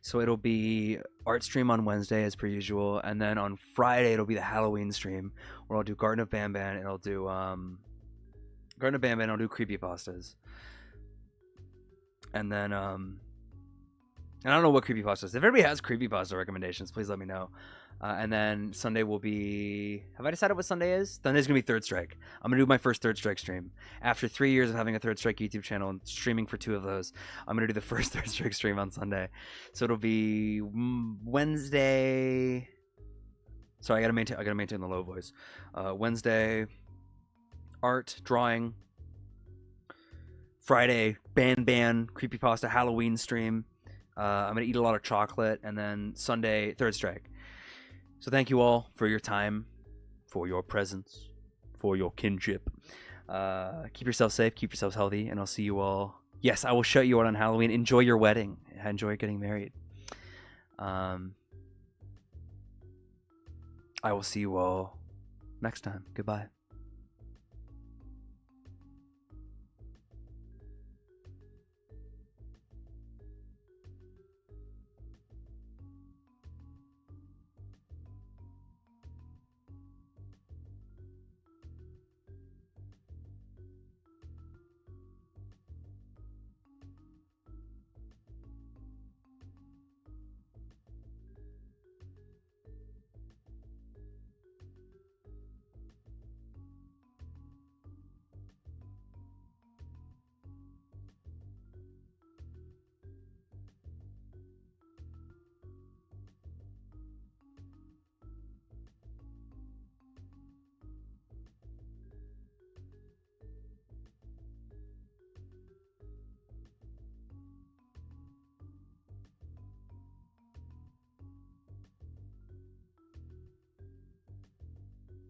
So it'll be art stream on Wednesday as per usual, and then on Friday it'll be the Halloween stream where I'll do Garden of Banban and I'll do Garden of Banban and I'll do creepypastas. And then I don't know what creepypastas. If everybody has creepypasta recommendations, please let me know. And then Sunday will be... Have I decided what Sunday is? Sunday's going to be Third Strike. I'm going to do my first Third Strike stream. After 3 years of having a Third Strike YouTube channel and streaming for 2 of those, I'm going to do the first Third Strike stream on Sunday. So it'll be Wednesday... Sorry, I gotta maintain the low voice. Wednesday, art, drawing. Friday, Banban, creepypasta, Halloween stream. I'm going to eat a lot of chocolate. And then Sunday, Third Strike. So thank you all for your time, for your presence, for your kinship. Keep yourself safe, keep yourselves healthy, and I'll see you all. Yes, I will shout you out on Halloween. Enjoy your wedding. Enjoy getting married. I will see you all next time. Goodbye.